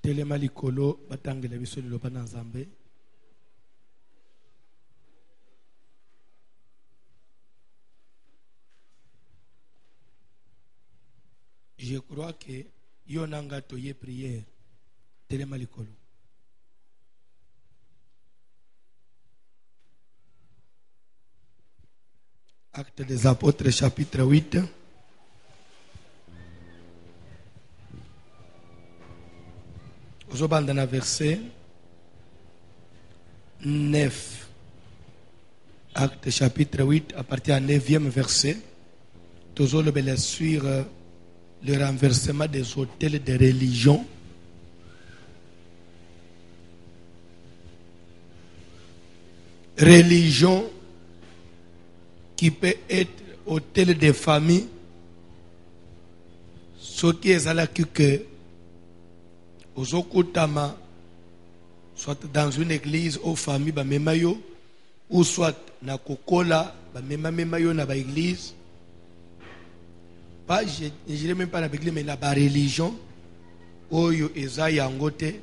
telema likolo batangela biso lelo bana nzambe. Je crois que yonanga toye prière telema likolo. Actes des Apôtres chapitre 8. Ozobanda verset 9. Actes chapitre 8 à partir du 9e verset. Toujours le sur le renversement des hôtels de religion. Religion qui peut être hôtel de famille. Ce qui est à la que Ozokutama, soit dans une église ou famille, ou soit na kokola, na ba église. Pas, je ne dirais même pas la église, mais la religion. Oyo eza yangote.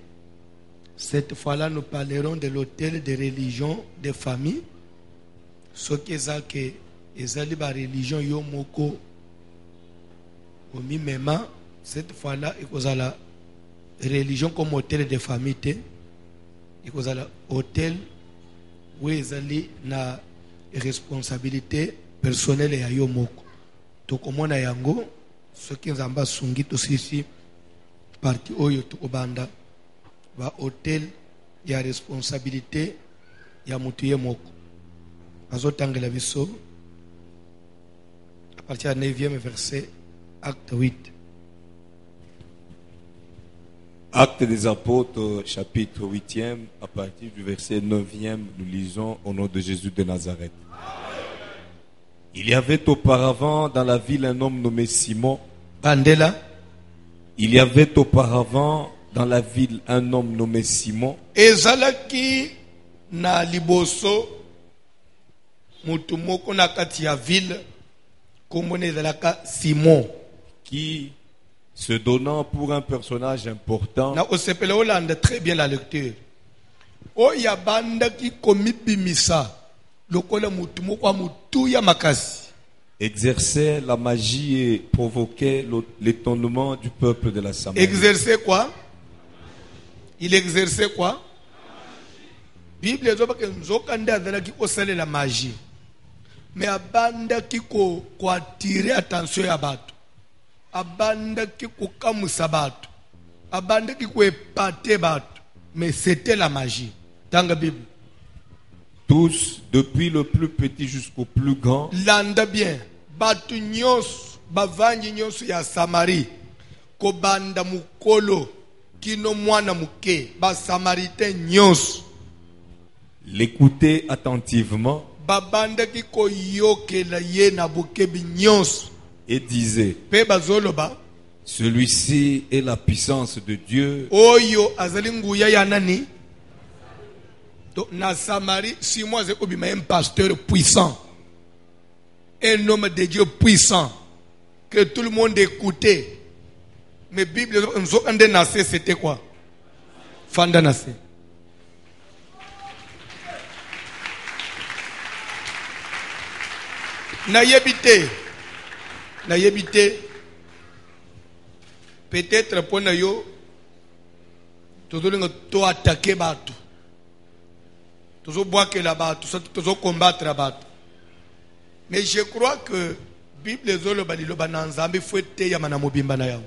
Cette fois-là, nous parlerons de l'hôtel de religion de famille. Ce qui est que ezali ba religion yo moko omi mema. Cette fois-là, ekozala religion comme hôtel de famille te. Ekozala hôtel où ezali na responsabilité personnelle ya yo moko. Tokomona yango soki nzamba sungi tosisi parti oyo tokobanda ba hôtel ya responsabilité ya mutu ye moko. Azotangela biso à partir du 9e verset, acte 8. Actes des Apôtres, chapitre 8e, à partir du verset 9e, nous lisons au nom de Jésus de Nazareth. Il y avait auparavant dans la ville un homme nommé Simon. Bandela. Il y avait auparavant dans la ville un homme nommé Simon. Ezalaki na liboso mutu moko na kati ya ville komone ezalaka Simon qui, se donnant pour un personnage important, na osepele olanda très bien la lecture. Oya banda ki komibimisa lokola mutu moko mutu ya makasi exerçait la magie et provoquait l'étonnement du peuple de la Samarie. Exercer quoi? Il exerçait quoi? Bible ezoba ke nzokanda azalaki osala la magie. Mais abanda ki ko attirer attention ya bato. Abanda ki ko kamusa bato. Abanda ki ko epate bato. Mais c'était la magie. Dans la Bible. Tous, depuis le plus petit jusqu'au plus grand. Landa bien. Batu nyos, bavanyi nyos ya Samari. Ko banda mukolo, kino mwana muke, ba Samaritain nyos. L'écouter attentivement. Babanda ki ko yokela ye na bukebi nyos. Et disait, Pe bazoloba. Celui-ci est la puissance de Dieu. Oyo azali nguya ya nani? Na Samarie, si moi j'ai un pasteur puissant, un homme de Dieu puissant, que tout le monde écoutait. Mais Bible, c'était quoi? Fanda Nassé. Na yebite, peut-être pour yo, tout le monde doit attaquer Batou. Toujours boire que là-bas, toujours combattre là-bas. Mais je crois que Bible les autres bananzambi fouette ya manamobimba na yao.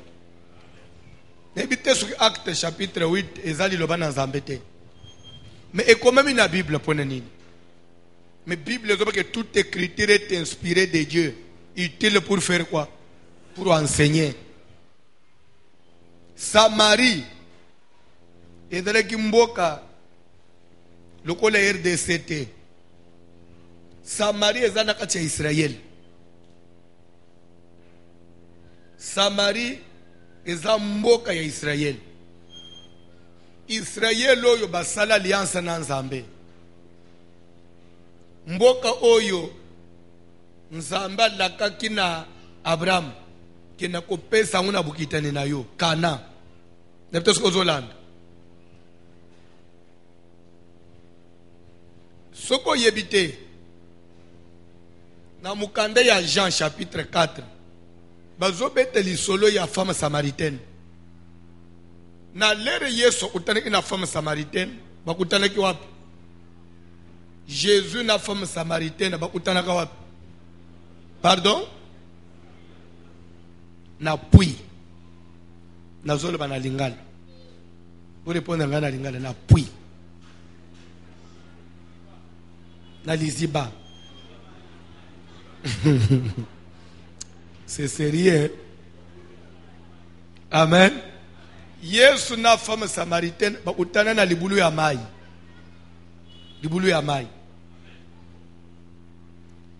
N'habitez sur Acte chapitre 8 ezali lo bananzambe te. Mais et quand même la Bible pour nini. Mais Bible les autres que toute écriture est inspirée de Dieu, utile pour faire quoi? Pour enseigner. Samarie ezali kimboka lokola RDCT. Samarie ezana kati ya Israël. Samarie eza mboka ya Israël. Israël oyo basala alliance na Nzambe. Mboka oyo Nzambe alakaki na Abraham kina kopesa nguna bukitani na yo Kana. Nepto siko zolanda. Soko yebite. Na mukande ya Jean chapitre 4. Bazobete lisolo ya femme samaritaine. Na lere Yesu kutanaki na femme samaritaine. Bakutanaki wapi? Jésus na femme samaritaine. Bakutanaka wapi? Pardon? Na pui. Na zolo bana lingala. Pour répondre à la lingala, na pui. Na liziba. C'est sérieux. Amen. Yesu na femme samaritaine bakutana na libulu ya mai. Libulu ya mai.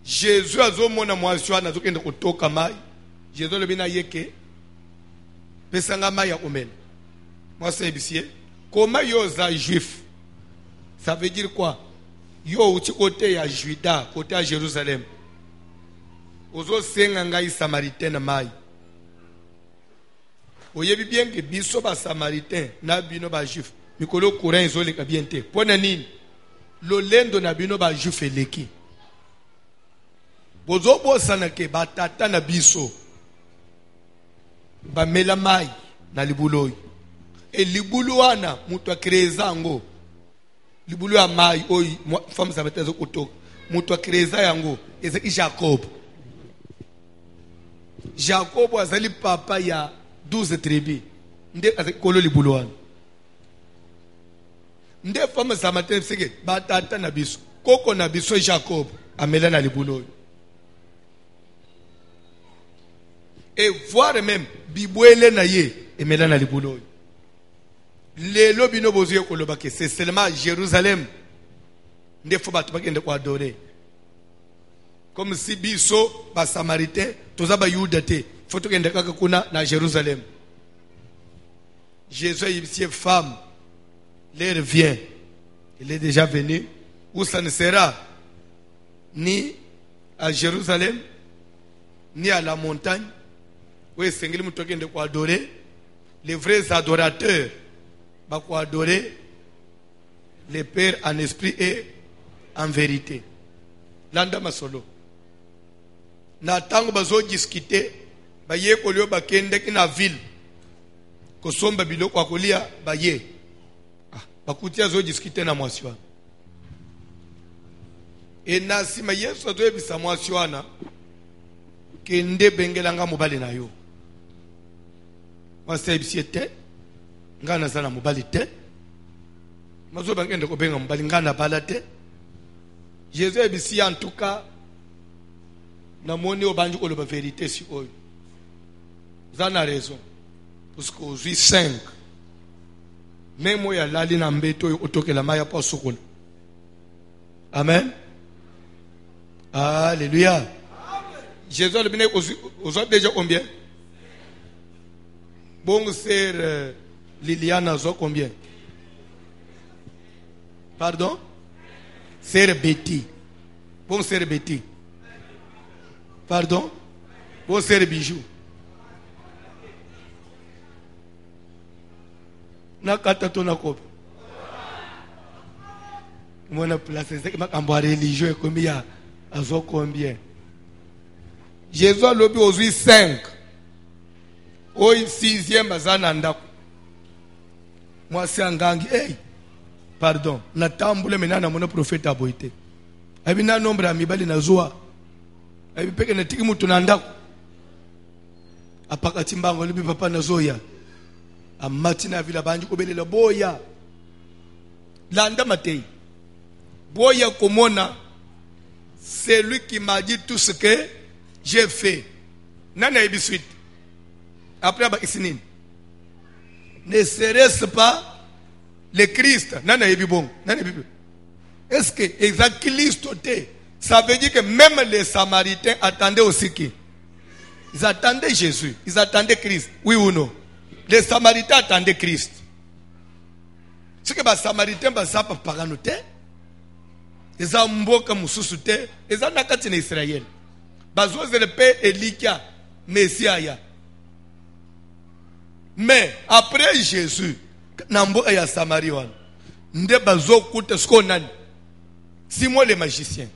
Jésus azomona mwasi wana azokende kutoka mai. Jésus le bina yeke. Pesanga mai ya omena. Mwasi ebisie. Comment yo za juif? Ça veut dire quoi? Yo uti côté ya Juda, côté à Jérusalem. Ozo senga ngai samaritaine mai. Oyebi bien que biso ba samaritain na bino ba juif. Mikolo courant izole ka bien te. Pona nini? Lolendo na bino ba juif eleki. Bozo bosana ke batata na biso. Ba mela mai na libulu. E libulu wana mutu akreza ngo. Libulu ya mai oyi femme samaritaine zo kutoka. Mutu akreza yango ezeki Jacob. Jacob azali papa ya 12 tribus. Nde azekolo libulu wana. Nde femme samaritaine sike batata na biso. Koko na biso Jacob amela na libulu. Et voir même bibwele na ye emela na libulu. Lelo bino bozo koloba ke c'est seulement Jérusalem. Nde fo batu bakende ko adorer. Comme si biso ba samaritain toza ba yuda te faut kende kaka kuna na Jérusalem. Jésus est femme. L'heure vient. Il est déjà venu où ça ne sera ni à Jérusalem ni à la montagne où est sengeli mutu kende ko adorer. Les vrais adorateurs ba ko adorer le Père en esprit et en vérité. Landa masolo. Na tango bazo discuter ba ye kolio ba kende kina ville ko somba biloko akolia ba ye ba kutia zo discuter na mwasi wana e na sima Yesu azo ebisa mwasi wana kende bengelanga mobali na yo mwasi ebisi te ngana sana mobali te mazo bangende ko benga mobali ngana bala te Jésus ebisi en tout cas na moni obanji ko la vérité si oyo. Vous en avez raison. Parce qu'aujourd'hui 5 même moi la lina mbeto otoke la maya pa sokolo. Amen. Alléluia. Jésus a bien aux déjà combien? Bon sœur Liliana zo combien? Pardon? Sœur Betty. Bon sœur Betty. Pardon? Bon sœur Bijou. Nakata tona kopi. Mwana place c'est ma cambo religieux combien azo combien? Jésus a lobi aujourd'hui 5. Au 6e bazana ndako. Moi c'est angangi hey. Pardon, na tambule menana mona prophète aboite. Abina nombre amibali na zoa. Abi peke na tiki mutu na ndako. Apaka timbango libi papa na zoya. Amati na vila banji kobelela boya. Landa matei. Boya komona c'est lui qui m'a dit tout ce que j'ai fait. Nana ebi suite. Après ba isinine. Ne serait-ce pas le Christ? Nana ebi bon. Nana ebi. Est-ce que exact Christ te? Ça veut dire que même les Samaritains attendaient aussi qui? Ils attendaient Jésus. Ils attendaient Christ. Oui ou non? Les Samaritains attendaient Christ. Ce que les Samaritains ne pagano te. Ils ont mboka mususu te. Ils ont nakati na Israël. Bazo zelepe Elikia Messiah. Mais après Jésus, nambo ya Samarie wana. Nde bazo kuta sko nani? Simon le magicien.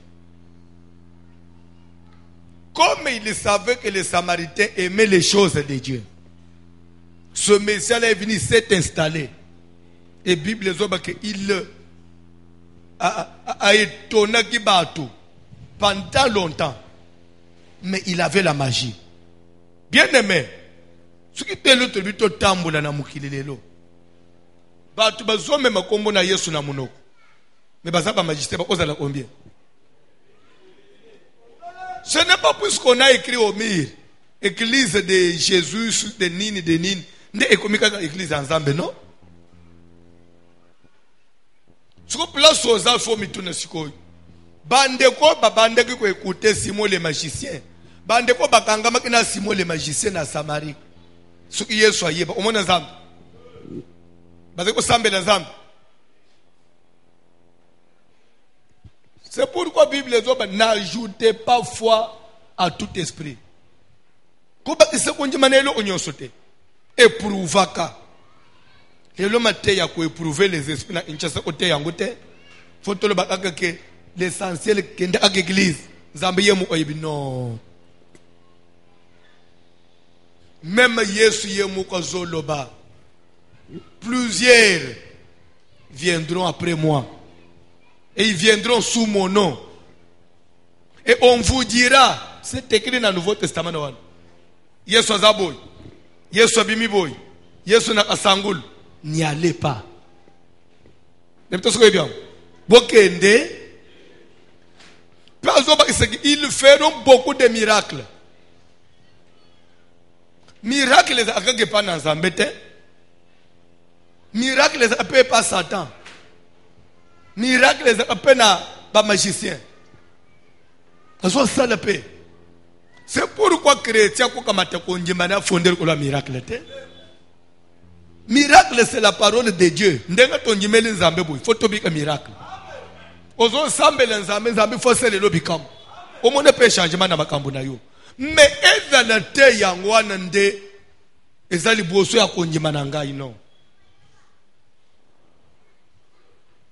Comme il savait que les Samaritains aimaient les choses de Dieu, ce Messie-là est venu s'est installé. Et la Bible dit qu'il a étonné pendant longtemps. Mais il avait la magie. Bien aimé, ce qui était l'autre but au tambour na mukilelo. Batu bazome makombo na Yesu na munoko. Mais bazaba magistère ba kozala combien? Ce n'est pas puisqu'on a écrit au mur église de Jésus de Nini de Nini, nde ekomika église ensemble non? Ce que place aux enfants mituna sikoyo. Bandeko babandeki ko écouter Simon le magicien. Bandeko bakangama kina Simon le magicien na Samarie. Ce qui Yesu ayeba omona nzambe. Bazeko sambela nzambe. C'est pourquoi la Bible dit n'ajoutez pas foi à tout esprit. Koba isekonji manelo onyosote. Éprouvaka. Et l'homme a éprouver les esprits na inchasa kote yangote. Faut le bakaka que l'essentiel kende ak église. Zambiye mu oyibi non. Même Yesu yemu ko zoloba. Plusieurs viendront après moi. Et ils viendront sous mon nom. Et on vous dira, c'est écrit dans le Nouveau Testament. Yesu azaboy, Yesu abimiboy, Yesu nakasangul, n'y allez pas. Ils feront beaucoup de miracles. Miracles les a pas dans Zambete. Miracles les a pas Satan. Miracle les appelle à magicien. Ça la paix. C'est pourquoi chrétien a fondé le miracle. Miracle c'est la parole de Dieu. Il faut que un miracle. Ozo sambe l'ensemble, il faut se le lobicam. Au moins peut changement dans ma cambonayo. Mais ezalate yangwana nde ezali boso ya konjimana non.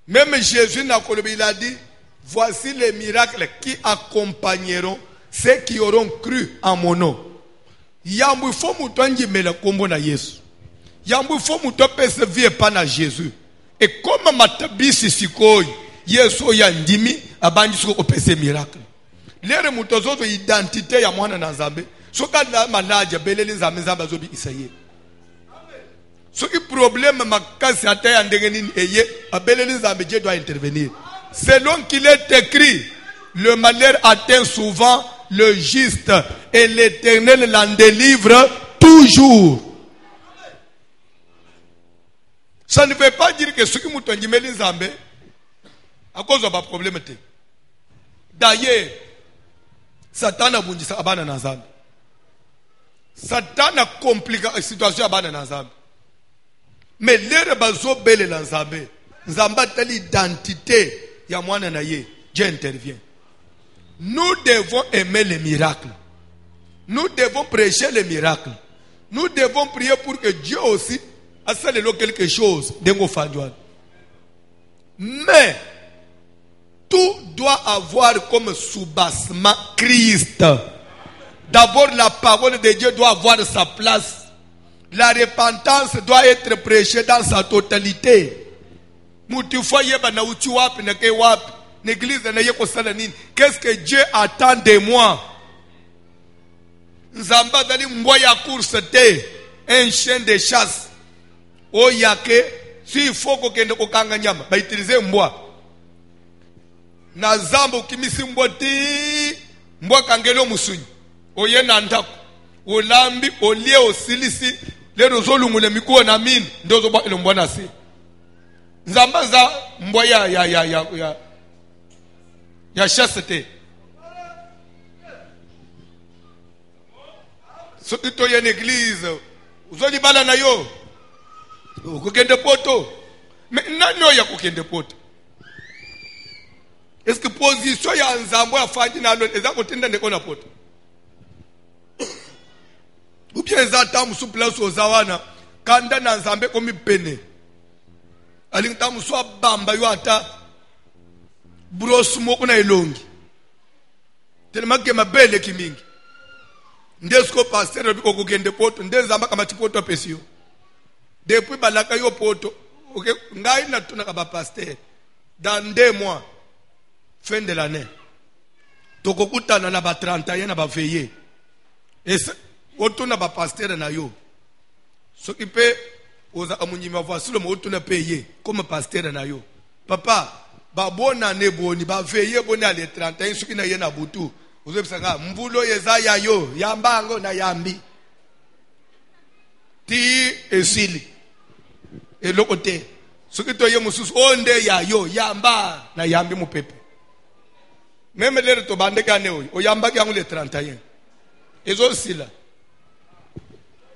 Même Jésus il a dit, voici les miracles qui accompagneront ceux qui auront cru en mon nom. Yambu fo muto njimela kombo na Yesu. Yambu fo muto pese vie pa na Jésus. Et comme matabisi sikoyi, Yesu ya ndimi abandi siko pese miracle. Lere muto zozo identité ya mwana na Nzambe. Soka la malaja belele Nzambe Nzambe zobi isaye. Ce qui problème makasi ata ya ndenge nini eye abeleli Nzambe Dieu doit intervenir. Selon qu'il est écrit, le malheur atteint souvent le juste et l'Éternel l'en délivre toujours. Ça ne veut pas dire que ce qui m'a dit Nzambe à cause de problème. D'ailleurs, Satan a bondi ça abana na Nzambe. Satan a compliqué la situation abana na Nzambe. Mais l'ère bazo belle l'Nzambe. Nzambe a l'identité ya mwana na ye. Dieu intervient. Nous devons aimer les miracles. Nous devons prêcher les miracles. Nous devons prier pour que Dieu aussi assale quelque chose d'engo fadouane. Mais tout doit avoir comme soubassement Christ. D'abord la parole de Dieu doit avoir sa place. La repentance doit être prêchée dans sa totalité. Qu'est-ce que Dieu attend de moi? Nzamba dali mboya course te, un chien de chasse. O yake, si il faut kokende kokanga nyama, ba utiliser mbwa. Na zambo kimisi mbwa ti, mbwa kangelo musunyi. Oye na ndako, olambi, olie osilisi, le rozolungule mikuwa na mine, ndozo ba ilo mbwa nasi. Nzamba za mbwa ya chasse te. So ito ya l'église, uzoli bala na yo. Kukende poto. Mais nano ya kukende poto. Est-ce que position ya nzambo ya fandi na lo eza kotinda ndeko na poto? Ou bien eza tamu su place ozawana kanda na nzambe komi pene. Alinta muswa bamba yo ata Bros moko na elongi. Tellement que ma belle kimingi. Ndesko pasteur biko kugende poto ndezamba kama chipoto pesio. Depuis balaka yo poto, OK, ngai na tuna ka pasteur. Dans 2 mois fin de l'année. Tokokutana na ba 31 na ba veillé. Et otuna ba pasteur na yo. Ce qui peut oza amunyima voici le mot tuna payer comme pasteur na yo. Papa, ba bona ne boni ba veillé boni ale 31 ce qui na yena butu. Uzebisanga mvulo yeza ya yo yambango na yambi. Ti esili. Et l'autre côté, ce qui te y a musus onde ya yo yamba na yambi mu pepe. Même les to bande kane o yamba ki le 31. Et aussi là.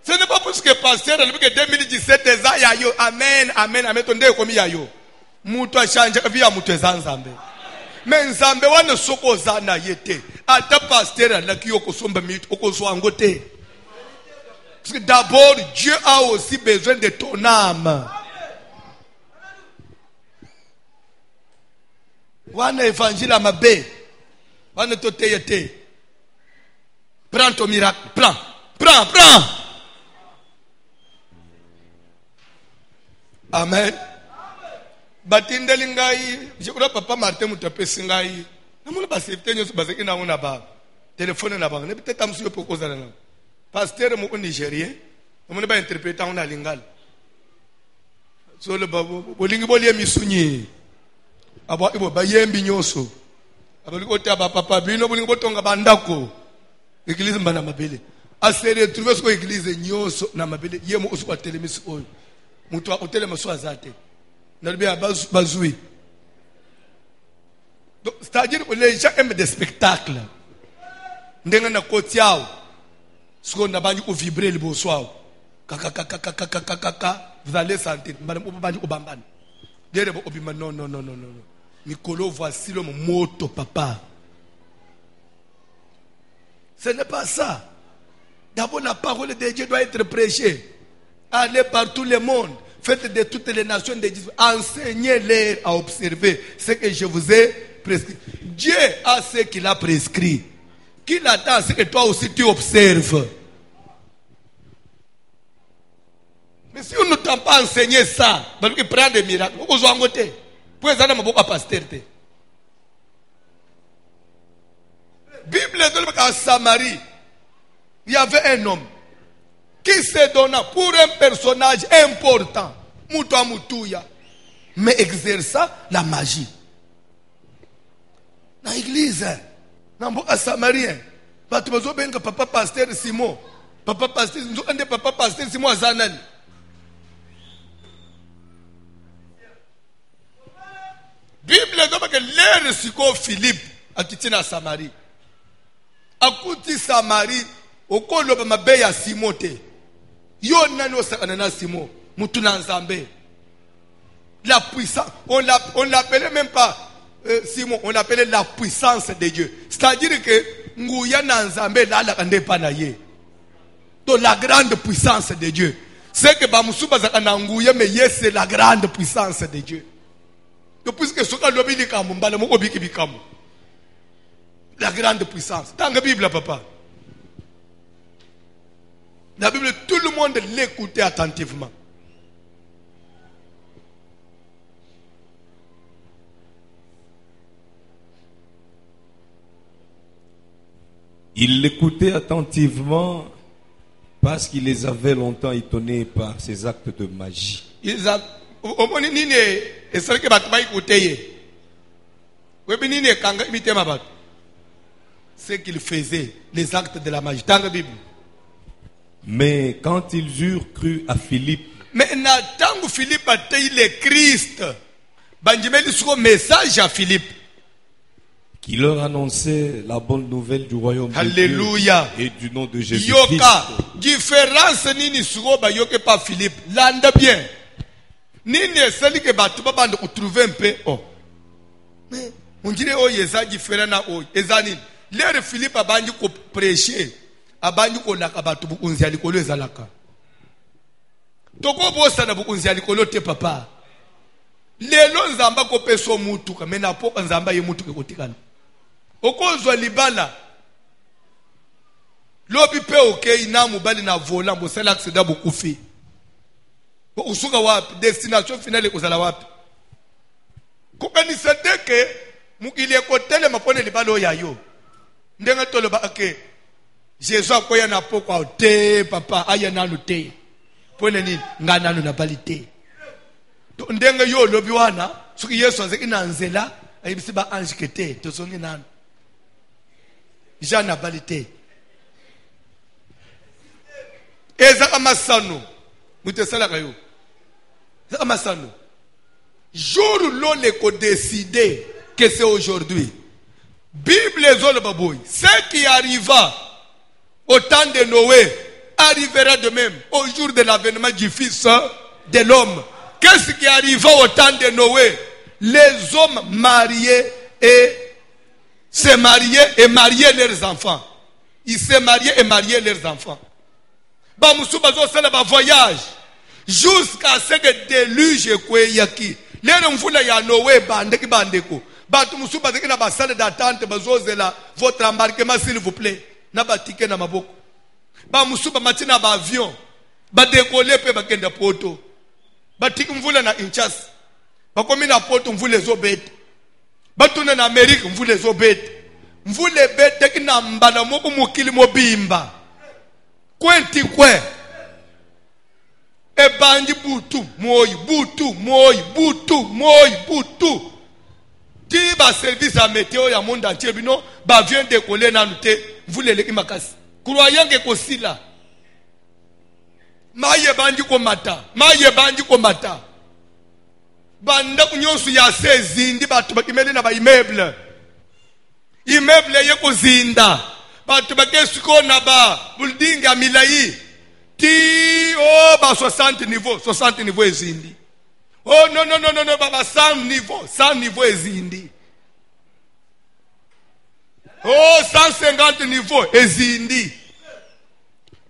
Ce n'est pas parce que pasteur depuis 2017 eza ya yo. Amen, amen, amen. Tonde komi ya yo. Mutu achanje via mutu ezanzambe. Mais nzambe wana soko zana yete. Ata pasteur la ki okosomba mitu okoswa ngote. Parce que d'abord Dieu a aussi besoin de ton âme. Wana évangile à ma baie. Wana toteyete. Prends ton miracle. Prends. Amen. Batindeli ngai, je crois papa Martin mutapesi ngai. Namuna ba safety nyoso bazeki na una ba. Téléphone na ba. Ne peut-être amsu po kozala na. Pasteur mu Nigérien, namuna ba interpréter una lingala. So le babo, bolingi bolie misunyi. Abo ibo bayembi nyoso. Abaliko ta ba papa bino bolingi botonga bandako. Église mbana mabele. A se retrouver sur église nyoso na mabele. Yemo usu kwa telemisi oyo. Mutu akotele maso azate. Nalibia bazui. Donc c'est-à-dire que les gens aiment des spectacles. Ndenga na kotiao. Siko na banyi ko vibrer le boswao. Kaka. Vous allez sentir. Madame Obani Obambane. Derebo obima non. Nicolo, voici le moto, papa. Ce n'est pas ça. D'abord, la parole de Dieu doit être prêchée. Allez par tout le monde. Faites de toutes les nations de Dieu. Enseignez-les à observer ce que je vous ai prescrit. Dieu a ce qu'il a prescrit. Qu'il attend, c'est que toi aussi tu observes. Mais si on ne t'a pas enseigné ça, il prend des miracles. Vous avez un côté. Pour les animaux, à pasteur. Bible dit qu'en Samarie, il y avait un homme qui se donna pour un personnage important, Mutuya, mais exerça la magie. Dans l'église, dans le Samarien, papa pasteur Simon, papa pasteur Simon Zanani. Bible dit que l'air siko Philippe a quitté la Samarie. A quitté Samarie, au col de ma baie à Simote. Yo nano sakana Simon, mutuna nzambe. La puissance, on l'appelait même pas Simon, on l'appelait la puissance de Dieu. C'est-à-dire que nguya na nzambe la kande panaye. Donc la grande puissance de Dieu. C'est que bamusuba zakana nguya mais yes c'est la grande puissance de Dieu. Donc puisque ce que l'obili kamu mbala mo obiki bikamu. La grande puissance. Dans la Bible papa. La Bible, tout le monde l'écoutait attentivement. Il l'écoutait attentivement parce qu'il les avait longtemps étonnés par ses actes de magie. Ce qu'il faisait, les actes de la magie. Dans la Bible. Mais quand ils eurent cru à Philippe, mais tant que Philippe a été le Christ, Benjamin son message à Philippe, qui leur annonçait la bonne nouvelle du royaume Alléluia. de Dieu et du nom de Jésus-Christ. Yoka, différence nini suro ba yoke pas Philippe, landa bien. Nini esali ke batu ba bande trouver un peu oh. Mais on dirait oh yesa différent na oh, ezani. L'air Philippe a bandi ko prêcher. Abanyu ko laka batu bukunzi alikolo ezalaka. Toko bosa na bukunzi alikolo te papa. lelo nzamba ko peso mutu kamena po nzamba ye mutu ke kotikana okozwa libala lobi pe okay na mobali na vola mbosala accident bokufi usuka wapi destination finale kozala wapi kukanisa teke mukili ekotele mapone libala oyayo ndenga toloba ake Jésus akoya na poko te papa aya nanu te pone nini nga nanu na balite to ndenga yo lobi wana suki Yesu azeki na nzela ayibisi ba ange kete to songi nanu jana balite eza amasano mutesala kayo eza amasano jour l'on est décidé que c'est aujourd'hui Bible zolo baboy ce qui arriva au temps de Noé arrivera de même au jour de l'avènement du Fils de l'homme. Qu'est-ce qui arriva au temps de Noé? Les hommes mariés et se mariaient et mariaient leurs enfants. Ils se mariaient et mariaient leurs enfants. Ba musuba zo sala ba voyage jusqu'à ce que déluge kweyaki. Lero mvula ya Noé bandeki bandeko. Batu musuba zeki na ba salle d'attente bazozela votre embarquement s'il vous plaît. Na batike na maboko ba musuba matina ba avion ba décoller pe ba kenda poto batiki mvula na inchas ba komi na poto mvula ezobeta batuna na America mvula ezobeta mvula ebeta kina mbala moko mukili mobimba kwenti kwe ebanji butu moyi butu ti ba service à météo ya monde entier bino ba vient décoller na nute mvule leki makasi croyant que kosila maye banji ko mata banda kunyosu ya sezindi batu bakimeli na ba immeuble ye kozinda batu bakesiko na ba building ya milai ti ba 60 niveau ezindi oh non baba 100 niveau ezindi oh 150 niveau ezindi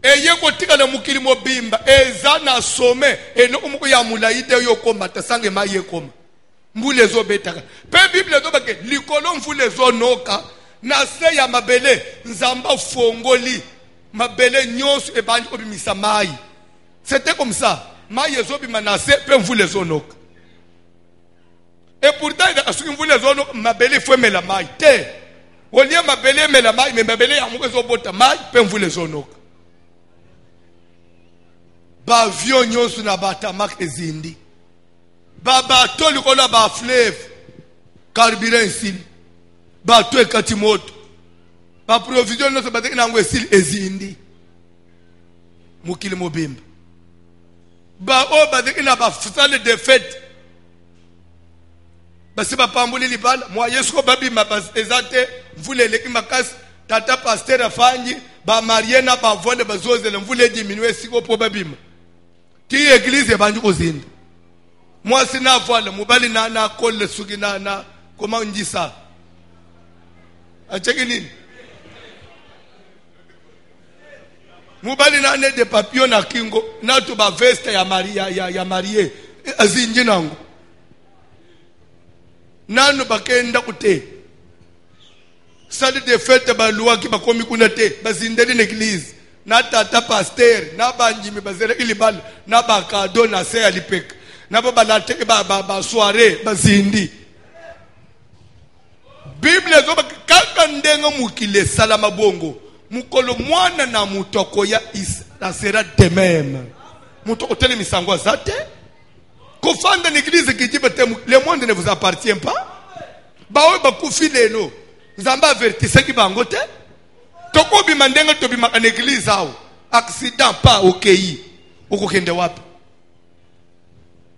eye kotika na mukili mobimba eza na some eno umuko ya mulaide yo komata sange maye koma mbule zo betaka pe bible zo bake likolo mvule zo noka na se ya mabele nzamba fongoli mabele nyonso ebandi obimisa mai c'était comme ça mai zo bimanase pe mvule zo noka et pourtant asuki mvule zo noka mabele fwemela mai te olie mabele mela mai me mabele ya muko zo bota mai pe mvule zo noka ba avion nyonso na batamak ezindi ba bato likola ba fleuve carburant nsili bato ekati moto ba provision nyonso bateki nango esili ezindi mukili mobimba ba o bateki na ba salle de fête basi bapambuli libala mwa Yesu ko babima ezate mvule leki makasi tata pasteur afanyi ba marié na ba vole bazozela mvule diminuer siko po babima ti église bandu kozinda moi sina voile mobali na kolle suki na comment on dit ça acheki nini mobali na ne de papillon na kingo na to ba veste ya Maria ya marié azinji nango nanu bakenda kute salle de fête ba loi ki bakomi kuna te bazindeli na église na tata pasteur na banjimi bazela ilibala na bakado na se alipeka na baba lateke ba soirée bazindi bible zo kaka ndenga mukile salama bongo mukolo mwana na mutoko ya ça sera de même mutoko tele misango zate kofanda l'église qui dit le monde ne vous appartient pas bawe bakufi lelo nzamba avertise ki bango te toko bi mandenga to bi ma l'église awo accident pas okay ukokende wapi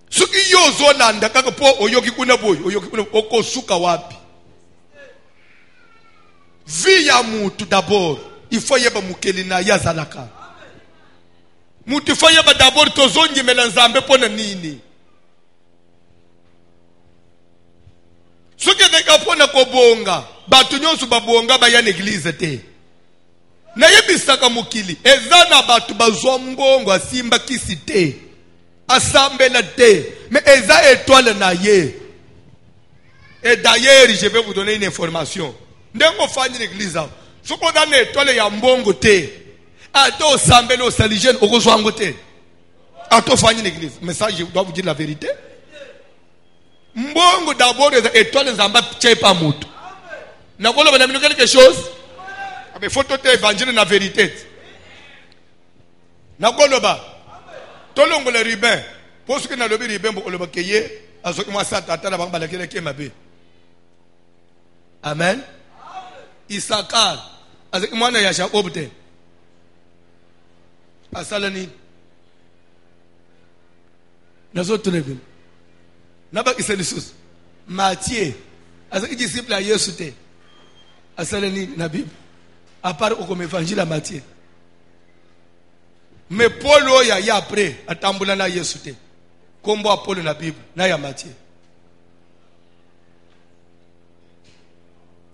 suki yozo landa kaka po oyoki kuna boy oyoki kuna okosuka wapi vie ya mutu d'abord il faut yeba mukeli na yazalaka mutu faut yeba d'abord tozongi melanzambe pona nini suki deka pona kobonga batu nyonso babonga ba ya l'église te na yebisaka mukili ezana batu bazwa mbongo asimba kisi te asambela te Mais eza étoile na ye. Et d'ailleurs, je vais vous donner une information. Ndengo fani l'église. Ce qu'on a une étoile ya mbongo te. Ato sambelo saligène au rejoindre te. Ato fani l'église. Mais ça, je dois vous dire la vérité. Mbongo d'abord les étoiles zamba tchepa mutu. Na kolo bana quelque chose. Mais faut tout évangile na vérité. Na kolo ba. Tolongo le ribin. Pour ce que na lobi ribin bo loba keye azoki moi ça tata na banga balakela kemabe. Amen. Isakar azoki mwana ya Jacob te. Asalani. Nazo tulebe. Naba kiselisus. Matthieu azoki disciple ya Yesu te. Asalani na Bible. À part au comme évangile à Matthieu. Mais Paul y a après atambula na Yesu te. Kombo Paul na Bible na ya Matthieu.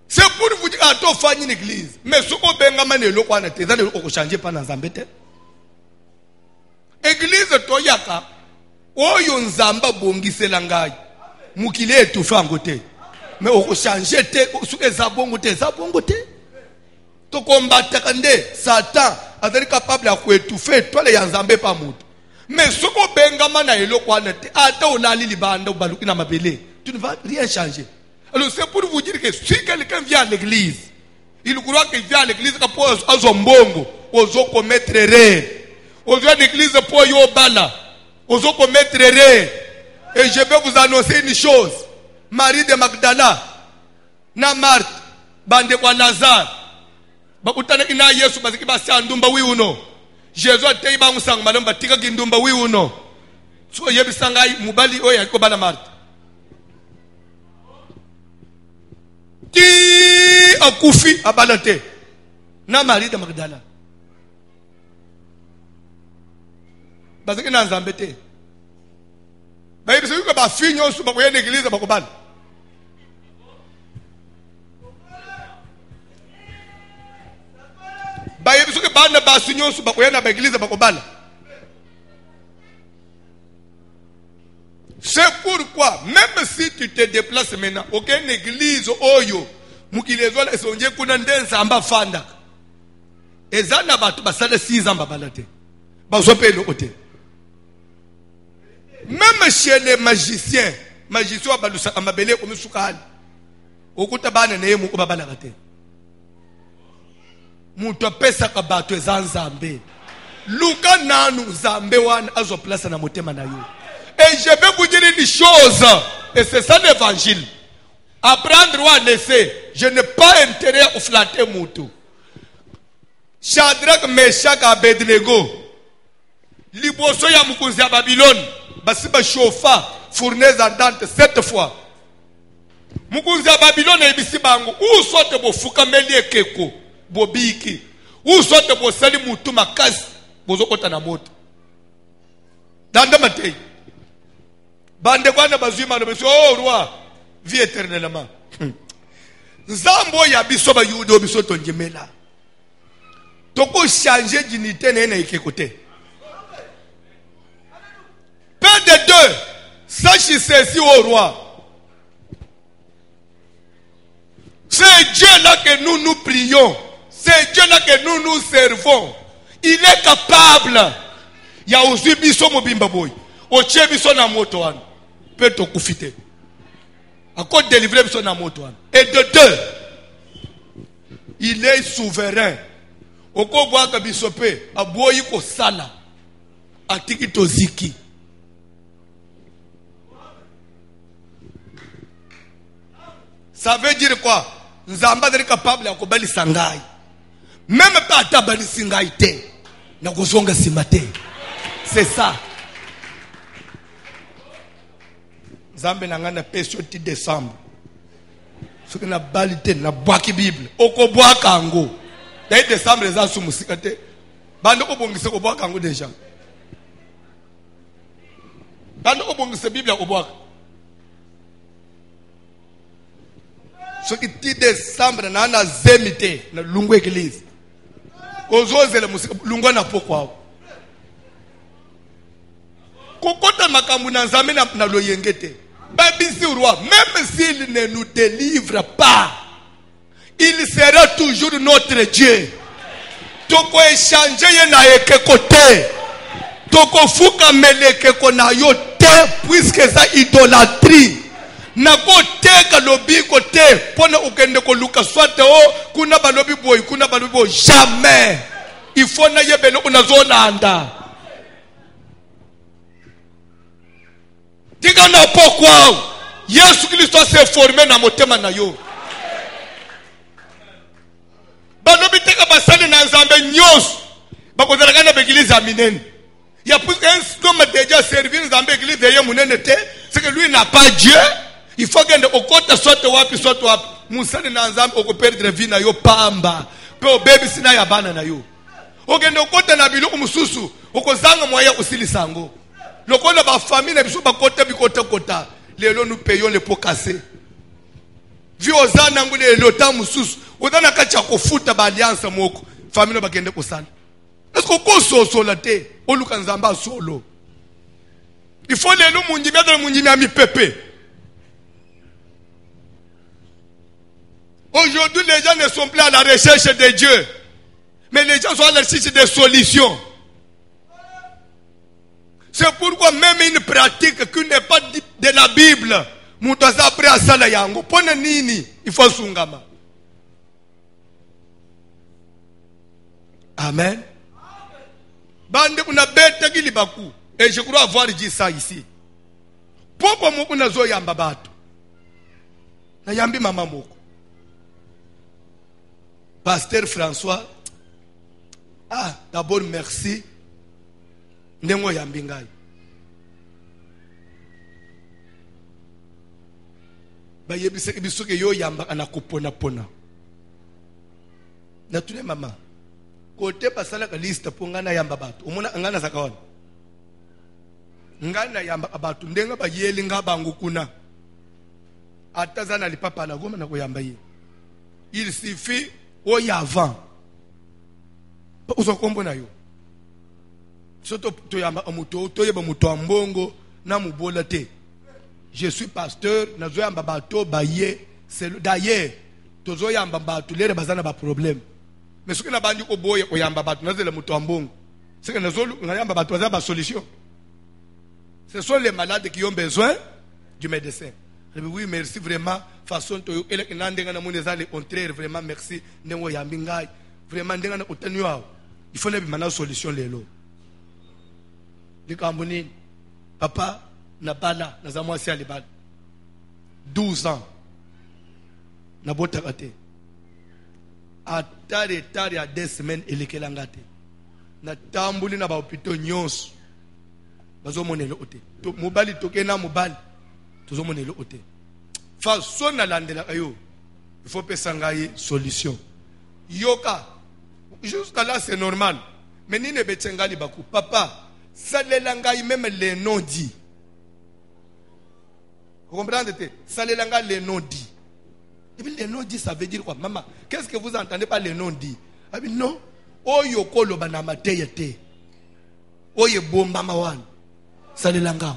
C'est pour vous dire à toi faire une église. Mais ce qu'on benga manelo kwa na te za le ko changer pa na Nzambe te. Église to yaka oyo Nzamba bongisela ngai. Mukile etufa ngote. Mais o ko changer te su ezabongo te zabongo te. To combattre kande Satan est capable à étouffer toi les Nzambe pa mutu. Mais ce qu'on benga na eloko wana te ata onali libanda ubaluki na mabele. Tu ne vas rien changer. Alors c'est pour vous dire que si quelqu'un vient à l'église, il croit qu'il vient à l'église pour azombongo, ozo commettre erreur. Ozo à l'église pour yo bala, ozo commettre erreur. Et je vais vous annoncer une chose. Marie de Magdala, na Marthe, bande kwa Lazare, bakutana ina Yesu baziki basa ndumba wi uno. Jésus atei ba musang malom batika gindumba wi uno. So yebisangai mubali oya ko bana Marthe. Ti akufi abalate na Marie de Magdala bazaki na Nzambe te bayibiso ko ba finyo su ba ko yene église ba ko bana bayibiso ko bana ba sinyo su ba ko yene ba église ba ko bana. C'est pourquoi, même si tu te déplaces maintenant, aucune église, oyo, mukilezo la sonje kuna ndenza amba fanda. Ezana batu basale 6 ans babalate. Bazope le côté. Même chez les magiciens balusa amabele ko misukali. Okuta bana ne mu ko babalate. Muto pesa ka batu ezanzambe. Luka nanu zambe wana azo place na motema na yo. Et je vais vous dire une chose, et c'est ça l'évangile. Apprendre ou à laisser, je n'ai pas intérêt à flatter Moutou. Shadrach, Meshach, Abednego, Liboso ya Mukunzi à Babylone, Basiba chauffa, fournaise ardente 7 fois. Mukunzi à Babylone et Bisibango, où soit bo fukamelie keko, bobiki, où soit bo sali Moutou makas, bozokota na moto. Dans le matin. Bande kwana bazima no beso oh roi vie éternellement. Nzambo ya biso ba yudo biso tonjemela. Toko changer dignité na ikekote. Père de deux, sache ceci au roi. C'est Dieu là que nous nous prions. C'est Dieu là que nous nous servons. Il est capable. Ya aussi biso mobimba boy. Oche biso na moto wana. Peut te kufite. Encore délivrer biso na moto wana. Et de deux, il est souverain. Oko bwaka biso pe aboyi ko sala. Atiki toziki. Ça veut dire quoi? Nzamba est capable à kobali sangai. Même pas tabali singai te. Na kozonga simate. C'est ça. Nzambe nangana peso ti décembre. Ce que na balite na boaki Bible. Oko boaka ango. Dai décembre les asu musikate. Bando ko bongise ko boaka ango déjà. Bando ko bongise Bible ko boaka. Ce qui ti décembre na na zemite na lungu église. Ozozele musika lungu na pokwa. kokota makambu na nzambe na loyengete. Babisi roi, même s'il ne nous délivre pas, il sera toujours notre Dieu. Toko échanger ye na ekeko te. Toko fuka melekeko na yo te, puisque ça idolâtrie. Nako teka lobi kote pona ukende ko luka swate o kuna balobi boy kuna balobi boy jamais. Il faut na yebelo unazolanda. Diga na pourquoi Yesu Kristo s'est formé na motema na yo. Balobi teka basale na nzambe nyos. Bakozala na bekiliza minene. Il y a plus qu'un homme déjà servi nzambe église de yemunene te, c'est que lui n'a pas Dieu. Il faut que au côté soit wapi soit wapi. Musani na nzambe oko perdre vie na yo pamba. Pe o baby sina ya bana na yo. Ogende okota na biloko mususu okozanga moya usilisango. Lokola ba famille na biso ba kota bikota kota. Lelo nous payons les pots cassés. Vi ozana ngule le temps mususu. Odana kacha kofuta ba alliance moko. Famille ba kende kosala. Est-ce qu'on so la te oluka nzamba solo. Il faut lelo munjimia de munjimia mi pepe. Aujourd'hui, les gens ne sont plus à la recherche de Dieu. Mais les gens sont à la recherche des solutions. C'est pourquoi même une pratique qui n'est pas de la Bible, Moutaza après à sala yango, pone nini, il faut sungama. Amen. Bande kuna bete gili baku. Et je crois avoir dit ça ici. Pourquoi moko nazo yamba bato? Na yambi mama moko. Pasteur François, d'abord merci. Ndengo yambingai. Ba yebise bisoke yo yamba anakopona pona. Na tune mama. Kote pasala ka liste pongana yamba batu. Umona ngana zakaona. Ngana yamba abatu ndenga ba yeli ngabangu kuna. Atazana lipapa na goma na ko yamba yi. Il suffit o yavant. Uzo kombo na yo. Soto to yamba amuto to yeba muto ambongo na mubola te. Je suis pasteur na zo yamba bato baye c'est d'ailleurs to zo yamba bato lere bazana ba problème. Mais ce que na bandi ko boye ko yamba bato na zela muto ambongo. C'est que na zo yamba bato bazana ba solution. Ce sont les malades qui ont besoin du médecin. Oui, merci vraiment. Façon to ele ndenga na muneza le contraire vraiment merci ndengo yambi ngai. Vraiment ndenga na utani wao. Il faut les mana solution lelo. Likamboni papa na bala na zamwa si alibala. 12 ans. Na bota kate. Atare tare a 2 semaines elekelangate. Na tambuli na ba hôpital nyonso. Bazo monelo ote. To mobali tokena mobali. Tozo monelo ote. Façon na landela ayo. Il faut pesangaye solution. Yoka. Jusqu'à là c'est normal. Mais ni ne betengali baku. Papa, ça les langaille même les noms dits. Vous comprenez? Ça les langaille les noms dits. Et puis les noms dits ça veut dire quoi? Maman, qu'est-ce que vous entendez par les noms dits? Ah bien non. Oyo kolo banama teyete. Oye bomba mawan. Ça les langaille.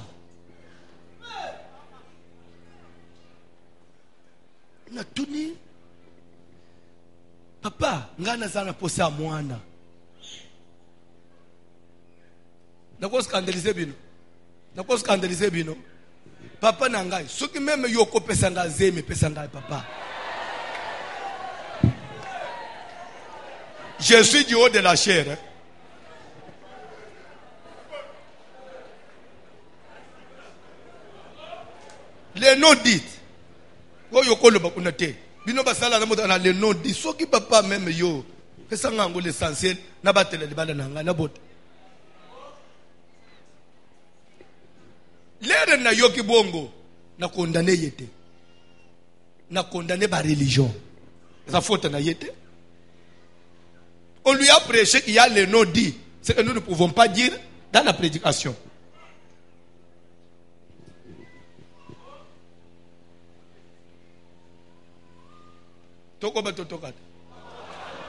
Na tuni papa ngana sana posa mwana nako scandaliser bino papa na ngai soki même yoko pesa nga zemi pesa ngai papa je suis du haut de la chair hein? Les noms dits Oyo kolo bakuna te. Bino basala na moto na le nom di soki papa même yo. Pesa ngango l'essentiel na batela libala na nga na bot. Lere na yoki bongo na condamner yete. Na condamner ba religion. Ça faute na yete. On lui a prêché qu'il y a le nom dit. C'est que nous ne pouvons pas dire dans la prédication.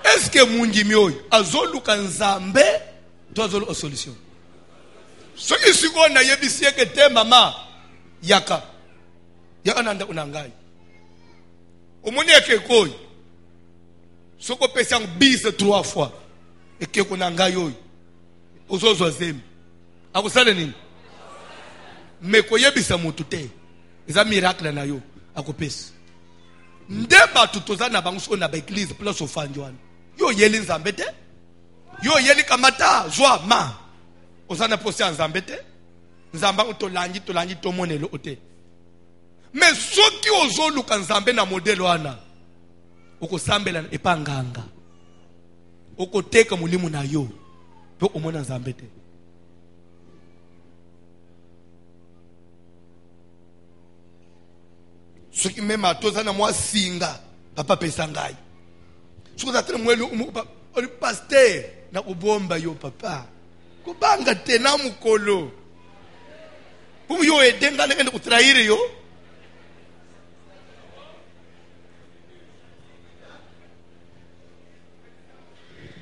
Est-ce que Munjimi oyo azoluka nzambe to azolu solution? So isiko na yebisiye ke te mama yaka nanda unangai omoni eke koyi soko pesa bise 3 fois eke kunangai yoyi uzozwa zemi akusale nini meko yebisa mutu te eza miracle na yo akopesa nde batu tozana bango so na ba église place ofanjwana yo yeli nzambe te yo yeli kamata zwa ma ozana posi nzambe te nzamba utolangi tomonelo ote mais soki ozoluka nzambe na modelo wana okosambela epanganga okoteka mulimu na yo po omona nzambe te soki mema tozana mwa singa papa pesa ngai soki zatele mwelu oli pasteur na kubomba yo papa kubanga tena mukolo yo edenga ngende kutraire yo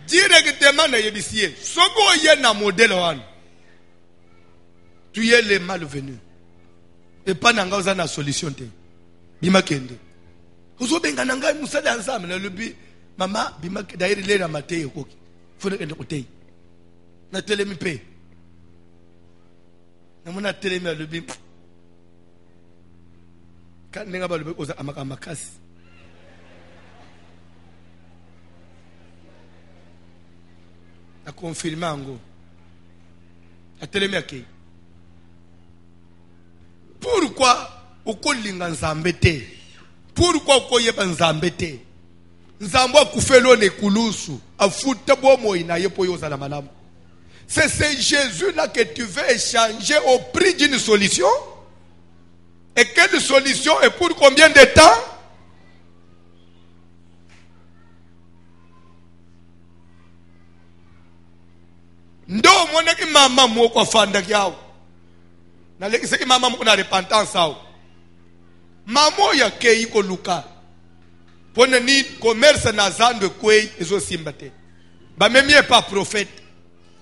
directement na yebisiye soko ye na modèle wana tu es le malvenu et pas nanga oza na solution te bima kende uzo benga nanga musala ensemble na lubi mama bima dairi le na mateye koki fone kende kutei na telemi pe na mona telemi lubi kan nenga ba lubi oza amamakasi a confirmé ango a telemi akei pourquoi okolinga nzambe te pourquoi okoyeba nzambe te nzambe akufelo ne kulusu afuta bomoi na ye po yoza na malamu c'est Jésus là que tu veux échanger au prix d'une solution. Et quelle solution et pour combien de temps? Ndo mwana ki mama mwoko fanda kiao. Na leki seki mama mwoko na repentance ao. Mamo ya kei ko luka. Pone ni commerce na zandwe kwei ezo simbate. Ba memye pa prophète.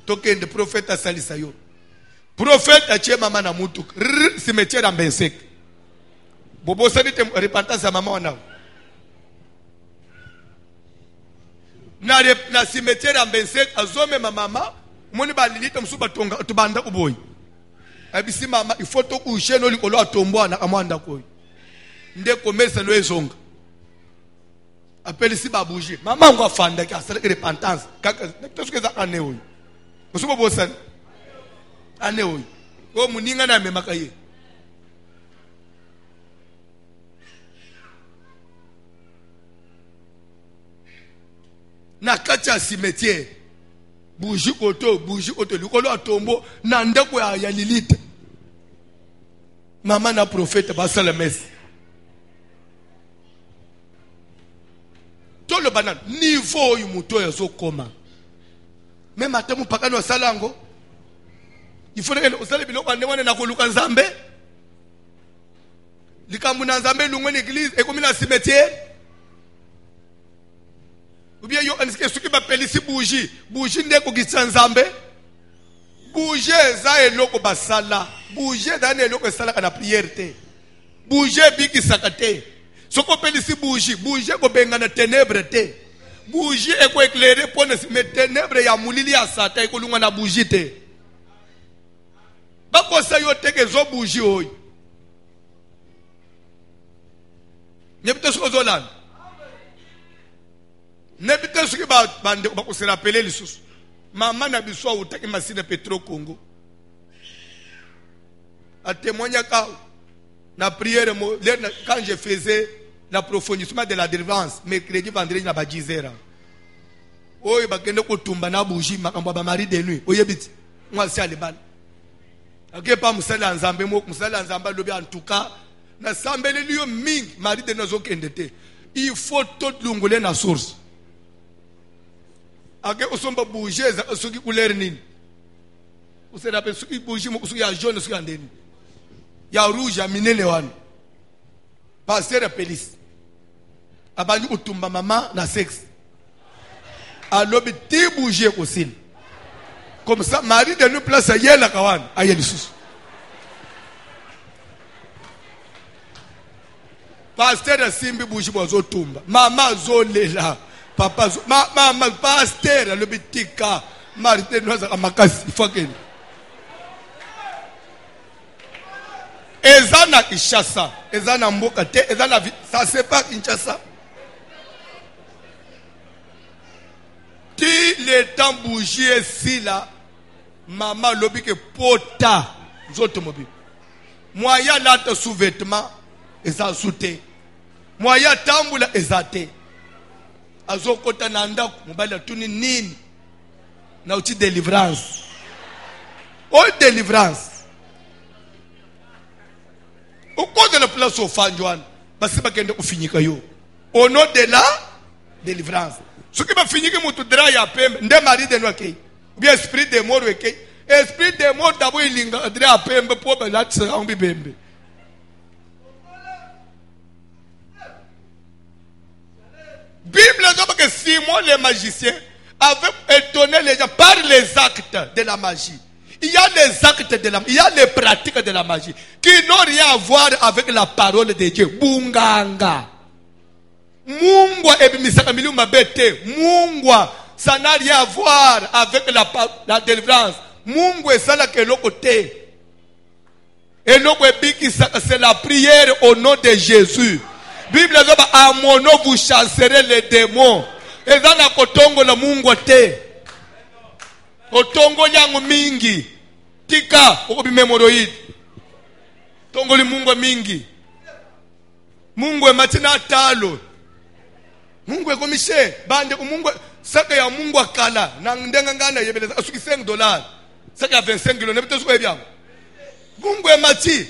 Toke de prophète asalisa yo. Prophète achie mama na mutu. Cimetière en bensek. Bobo sani te repentance ya mama wanao. Na cimetière en bensek azome mama. Moni balilita msuba tonga tubanda kuboy. Abisi mama ifoto kusheno likolo atombo na amanda koy. Nde commerce no ezonga. Appelle si babouji. Mama ngo afanda ki asala repentance. Kaka tosuke za ane oy. Musuba bosan. Ane oy. Ko muninga na memaka ye. Na kacha cimetière. Bougie koto likolo atombo na ndako ya Lilith. Mama na prophète basala messe. Tout le banane niveau yu muto ya zo koma. Même atemu pakano salango. Il faut que osale biloko ande na koluka nzambe. Likambu na nzambe lungwe église et comme na cimetière. Ou bien yo anske suki ba pelisi bougie ndeko kitsa nzambe bougie za eloko basala bougie dane eloko sala kana prière te bougie biki sakate soko pelisi bougie ko benga na ténèbres te bougie eko éclairer pour ne mettre ténèbres ya mulili ya sata eko lunga na bougie te bako sa yo teke zo bougie oy nebito soko zolana Nebite suki bande ko se rappeler les sous. Maman na biso utaki masine Petro Congo. A témoigner na prière quand je faisais l'approfondissement de la délivrance mercredi vendredi na ba 10h. Oy ba kende ko tumba na bougie makambo ba mari de nuit. Oyebiti moi si aliban. Ake pa musala nzambe mo musala nzamba lobi en tout cas na sambele liyo mingi mari de nozo kendete. Il faut tout lungole na source. Ake osomba bouger za soki couleur nini ose rappelle soki bouger mo soki ya jaune soki andeni ya rouge ya minene wana passer police abandi utumba mama na sexe alobi ti bouger ko sil Comme ça, Marie de nous place à Yéla Kawan, à Yélissus. Pasteur Simbi Bouchi Bozo Tumba. Maman Zolela. Papa Maman Pasteur, le bitika. Marie de nous à Makasi. Fucking. Ezana Kinshasa. Ezana Mbokate. Ezana. Ça c'est pas Kinshasa. Si le temps bougie ici là, maman lobi que pota zotomobi. Moya là te sous-vêtement et ça souté. Moya tambula ezate. Azokota nanda mobile tuni nini. Na uti délivrance. Oh délivrance. Au cours de la place au Fanjoan, basi bakende kufinyika yo. Au nom de la délivrance. Ce qui va finir que mon tout drap ya pembe, nde mari de nous akei. Bien esprit de mort akei. Esprit de mort d'abord il linga drap ya pembe pour ben là tu seras en bibembe. Bible dit que Simon le magicien avait étonné les gens par les actes de la magie. Il y a les actes de la magie, il y a les pratiques de la magie qui n'ont rien à voir avec la parole de Dieu. Bunganga. Mungwa ebimisaka milieu mabete. Mungwa, ça n'a rien à voir avec la délivrance. Mungwa est ça là que l'autre côté. Et l'autre c'est la prière au nom de Jésus. Bible dit à mon nom vous chasserez les démons. Et ça n'a kotongo la mungwa te. Kotongo nyangu mingi. Tika okobi memoroid. Tongo li mungwa mingi. Mungwa matina talo. Mungu ekomishe bande Mungu saka ya Mungu akala na ndenga ngana yebeleza asuki $5 saka ya 25 kilo nebite suko ebyango Mungu emati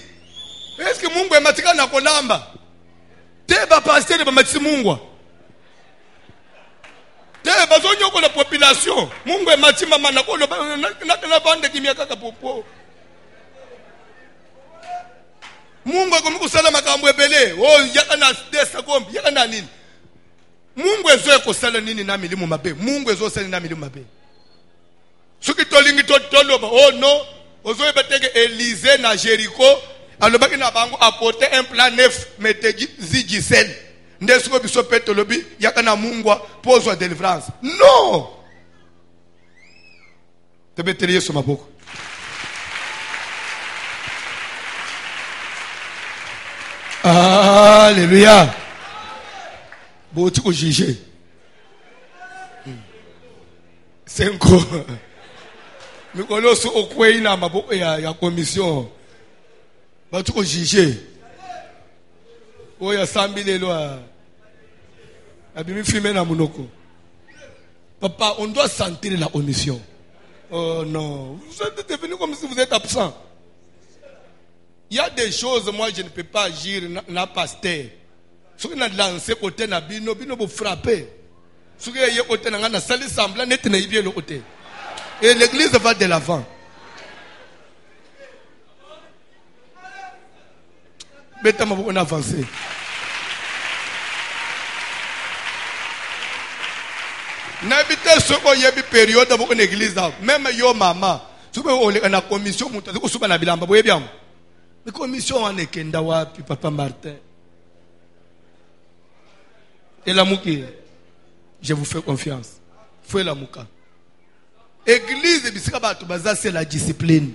est-ce que Mungu emati kana kolamba teba pasteur ba mati Mungu teba zonyo la population Mungu emati mama na ko na bande kimia kaka popo Mungu akomikusala makambo ebele oh yakana desa kombi yakana nini Mungu ezo kosala nini na milimu mabe Mungu ezo sala na milimu mabe Suki tolingi toloba oh no ozo ebeteke Élysée na Jéricho alobaki na bango apporter un plan neuf meteji zigisen ndesuko biso petolobi yakana Mungu pozwa délivrance non tebeteli Yesu maboko Alléluia. Boti ko juger. 5 mikolo so okwei na maboko ya commission. Bati ko juger. Oya sambilelo abimi filmer na munoko. Papa, on doit sentir la omission. Oh non, vous êtes devenu comme si vous êtes absent. Il y a des choses, moi je ne peux pas agir na pasteur. Ce qui n'a lancé côté na bino vous frapper. Ce qui est côté na ngana sali semblant net na ibie le côté. Et l'église va de l'avant. Bêtement on avance. N'habite ce qu'on y a une période dans une église même yo maman. Tu peux on a commission monter ko suba na bilamba boye bien. Mais commission en ekenda wapi papa Martin. Et la mouki, je vous fais confiance. Fouet la mouka. Église bisika batu baza c'est la discipline.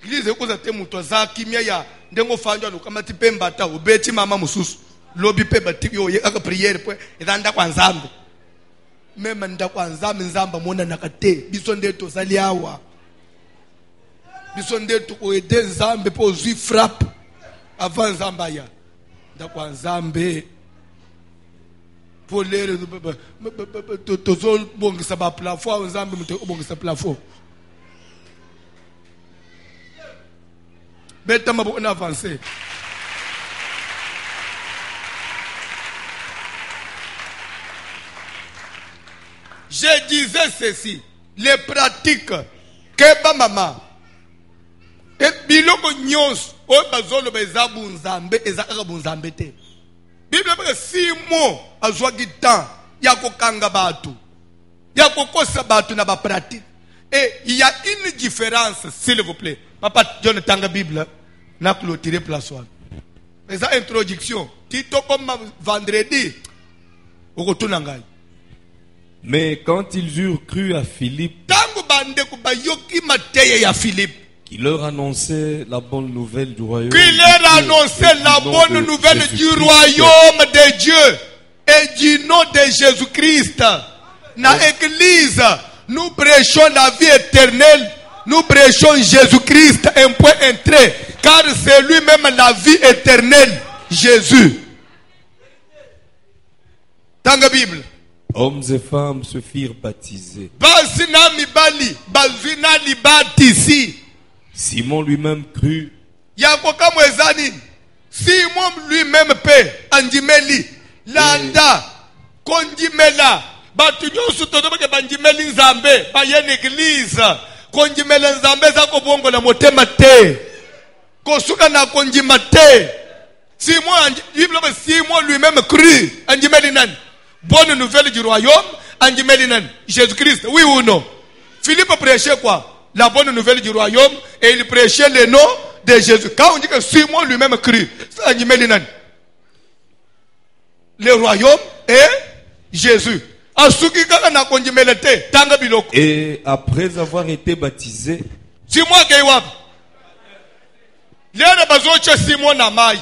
Église ekoza te muto za kimia ya ndengo fanjwa lokama tipemba ta ubeti mama mususu. Lobi pe batiki yo aka prière po edanda kwa nzambe. Mema nda kwa nzambe nzamba mona nakate biso ndeto saliawa. Biso ndeto ko ede nzambe po zui frappe avant nzamba ya. Ndakwa nzambe polere tozo bongisa ba plafond nzambe mute bongisa plafond beta mabo on avancer je disais ceci les pratiques keba mama et biloko nyos o bazolo bezabu nzambe ezaka bunzambe te Bible dit que Simon azwaki temps ya kokanga batu Il y a beaucoup de sabat na ba pratique. Et il y a une différence, s'il vous plaît. Papa John Tanga Bible, n'a clôturé place one. Mais ça introduction. Tito comme vendredi. Au retour n'angai. Mais quand ils eurent cru à Philippe, Tango bande kuba yoki mateye ya Philippe. qui leur annonçait la bonne nouvelle du royaume, Qui leur annonçait la bonne nouvelle du royaume de Dieu et du nom de Jésus-Christ. Dans l'église, nous prêchons la vie éternelle. Nous prêchons Jésus-Christ, un point entré. Car c'est lui-même la vie éternelle, Jésus. Dans la Bible. Hommes et femmes se firent baptiser. Bazina mibali, bazina libatisi. Simon lui-même crut. Yakoka mwezani. Simon lui-même pe andimeli. Landa kondimela. Batu nyosu todoba bandimeli nzambe ba yene église. Kondimela nzambe za ko bongo na motema te. Kosuka na kondima te. Simon lui-même crut. Andimeli nani? Bonne nouvelle du royaume, Andimelinan, Jésus-Christ, oui ou non? Philippe prêchait quoi? La bonne nouvelle du royaume, et il prêchait le nom de Jésus. Quand on dit que Simon lui-même cru, c'est Andimelinan. Le royaume est Jésus. Et après avoir été baptisé, Simon Kaiwab. Léa bazocha Simon Namai.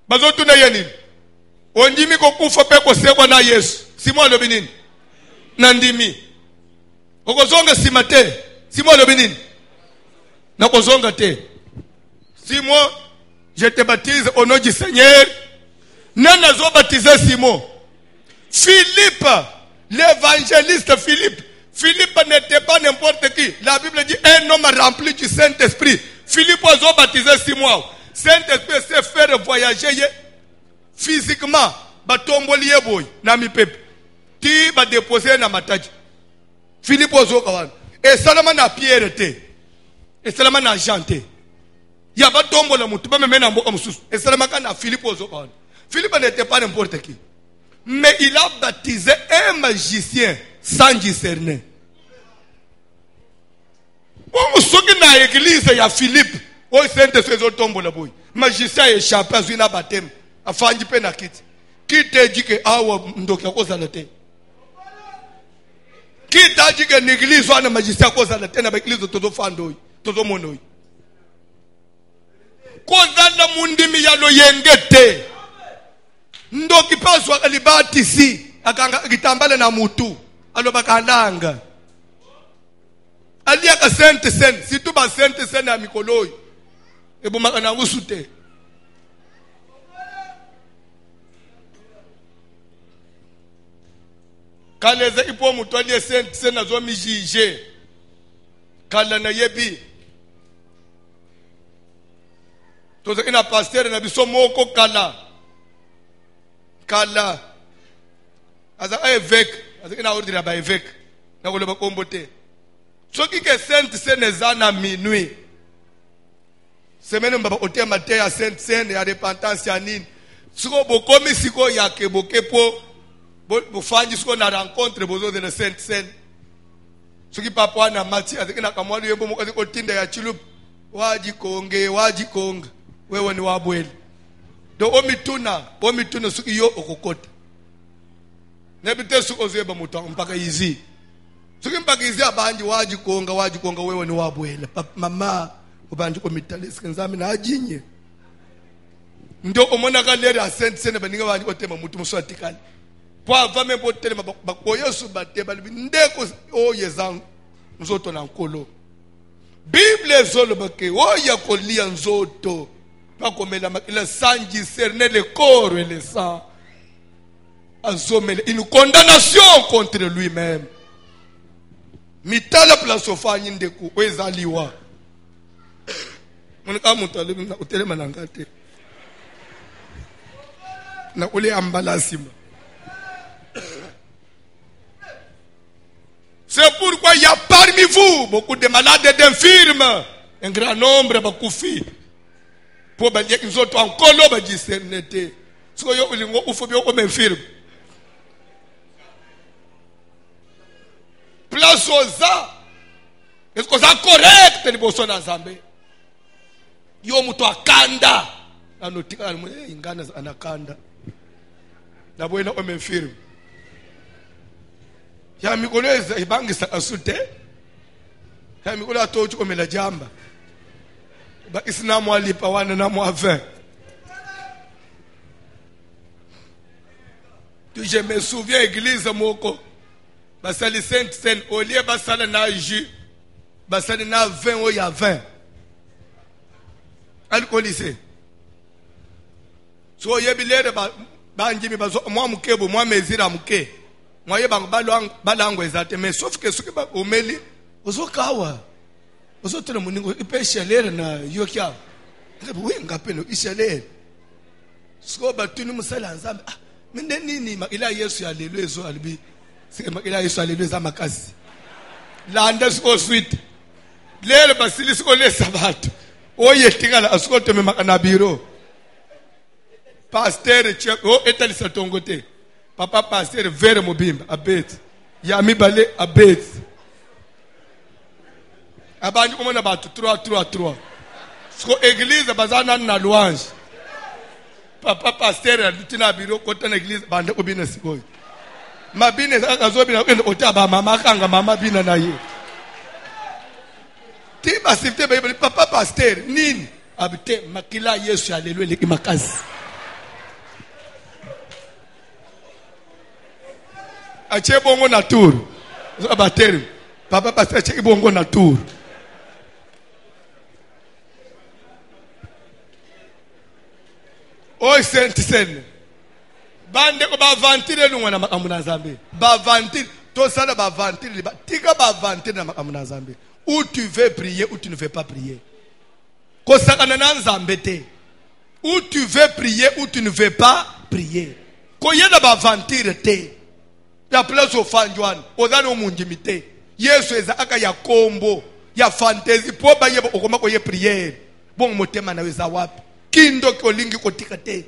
Bazotuna Yanin. On dit ko kufa pe ko sekwa na Yesu. Simon le binini. Nandimi. Okozonga simate. Simon le binini. Na kozonga te. Simon, je te baptise au nom du Seigneur. Nana zo baptisé Simon. Philippe, l'évangéliste Philippe. Philippe n'était pas n'importe qui. La Bible dit un homme rempli du Saint-Esprit. Philippe a zo baptisé Simon. Saint-Esprit s'est fait voyager physiquement. Batomboli boy na mi pepe. Ti ba déposer na mataji. Philippe ozo kawan. Et seulement na Pierre te. Et seulement na Jean te. Ya ba tombola mutu ba mena mboka mususu. Et seulement kana Philippe ozo kawan. Philippe n'était pas n'importe qui. Mais il a baptisé un magicien sans discerner. Bon, soki na église ya Philippe. O Saint-Esprit ozo tombola boy. Magicien échappé à une baptême. Afanji pe na kiti. Qui te dit que awa ndoki akozala te? Qui t'a dit que l'église wana magicien akozala te na l'église tozo fandoi, tozo monoi? Kozala mundimi ya lo yengete. Ndoki paswa kalibati si akanga kitambala na mutu aloba kalanga. Alia ka sainte sen, si tu ba sainte sen na mikoloi. Ebo makana ngusute. Kaleze ipo mutwali sainte na zo mijije. Kala na yebi. Toza ina pasteur na biso moko kala. Kala. Aza évêque, aza ina ordre ba évêque. Na ko le ba kombote. Soki ke sainte za na minuit. Semaine mbaba otema te ya sainte ya repentance ya nini. Siko bokomi siko ya keboke po bofanji siko na rencontre bozo de la sainte scène. Soki papa na mati azikina kamwali yebo mokazi ko tinda ya chilup. Waji konga. Wewe ni wabweli. Do omituna suki yo okokota. Nebite suko zeba muta mpaka izi. Suki mpaka izi abanji waji konga wewe ni wabwela. Mama ubanji ko mitalisi nzami na ajinye. Ndio omona kalere a sainte scène baninga bani otema mutu muswatikali. Kwa vame botelema bakoyesu bate balibi ndeko oyezang nzoto na nkolo. Bible zolo bake oya kolia nzoto. Pakomela makila sanji discerner le corps et le sang. Azomele une condamnation contre lui-même. Mitala plasofanyi ndeko wezaliwa. Monika mutale na utelema nangate. Na ule ambalasima. C'est pourquoi il y a parmi vous beaucoup de malades et d'infirmes. Un grand nombre bakufi. Pour balier qu'ils ont encore l'homme discerné. Soyo ulingo ufobio comme infirme. place oza est-ce que ça correct liboso na Nzambe yo mutu akanda anotika ingana anakanda na bwena omefirm ya mikoleza ibangisa asute ya mikola tochu komela jamba ba isinamu alipa wana na mwa 20. Je me souviens église moko basali sainte scène au lieu basala na jus basali na 20 o ya 20 alcoolisé so yebilere ba njimi bazo mwa mukebo mwa mezira muke mwa ye bango balango ezate mais sauf que soki ba omeli ozokawa ozotela muningo ipeshelere na yokia we ngapeno ishelere so batuni musala Nzambe minde nini makila Yesu ya lelo ezo alibi sike makila Yesu ya lelo ezamakasi landa siko sweet lelo basili siko le sabato oye tingala asikoto me makana biro pasteur check o etalisa tongote papa pasteur vere mobimba abet ya mibale abet abanji komona batu 3 siko église bazana na louange papa pasteur alutina biro kota na église bande obina sikoyo mabine akazobina kwenda otaba mama kanga mama bina na ye tiba sifte bayi papa pasteur nini abite makila Yesu haleluya leki makazi ache bongo na tour abater papa pasteur ache bongo na tour o sainte scène bande ko ba ventile lungwa na makamuna Nzambe ba ventile to sala ba ventile ba tika ba ventile na makamuna Nzambe où tu veux prier ou tu ne veux pas prier ko sakana na Nzambe te où tu veux prier ou tu ne veux pas prier ko yena ba ventile te ya place ofanjwana ozana omunjimite Yesu eza aka ya kombo ya fantasy po ba yebo okoma ko ye priere bon motema na weza wapi kindo ko lingi ko tikate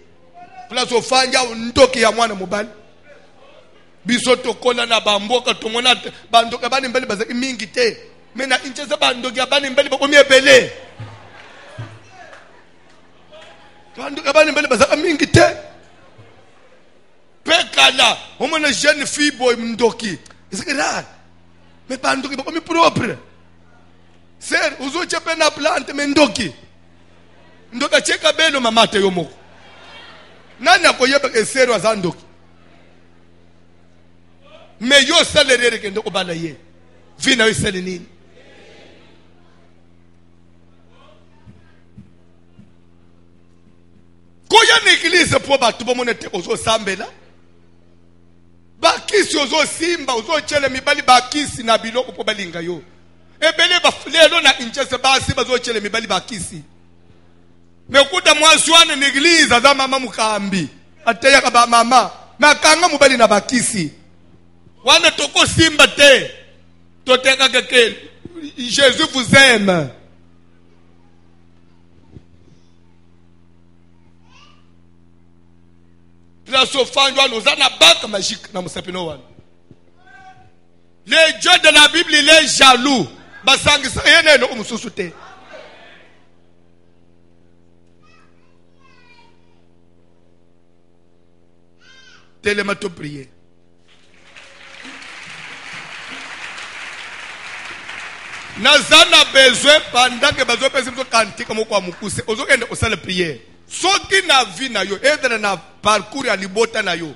place ofanja ndoki ya mwana mobali bisoto kola na bamboka tongona bandoka bani mbele bazaki mingi te mena incheza bandoki bani mbele ba komiebele bandoka bani mbele bazaka mingi te pekala omona jeune fille boy ndoki isikira mais bandoki ba komi propre ser uzo chepe na plante mendoki ndoka cheka belo mamate yomoko nani akoyeba esero azandoki me yo salerere kende obala ye vina yo sele nini koya na église po batu bomone te ozo sambela bakisi ozo simba ozo chele mibali bakisi na biloko po balinga yo ebele bafulelo na inchese basi bazo chele mibali bakisi mekuta mwaswane na église za mama mukambi ateya ka ba mama makanga mubali na bakisi wana toko simba te toteka keke Jésus vous aime Trasofanjwa nozana baka magique na musapino wana les dieux de la Bible il est jaloux basangisa yene no umususu te telemato prier nazana besoin pendant que bazo pesi mto kantika moko wa mukuse ozokende osala prière soki na vie na yo edela na parcours ya libota na yo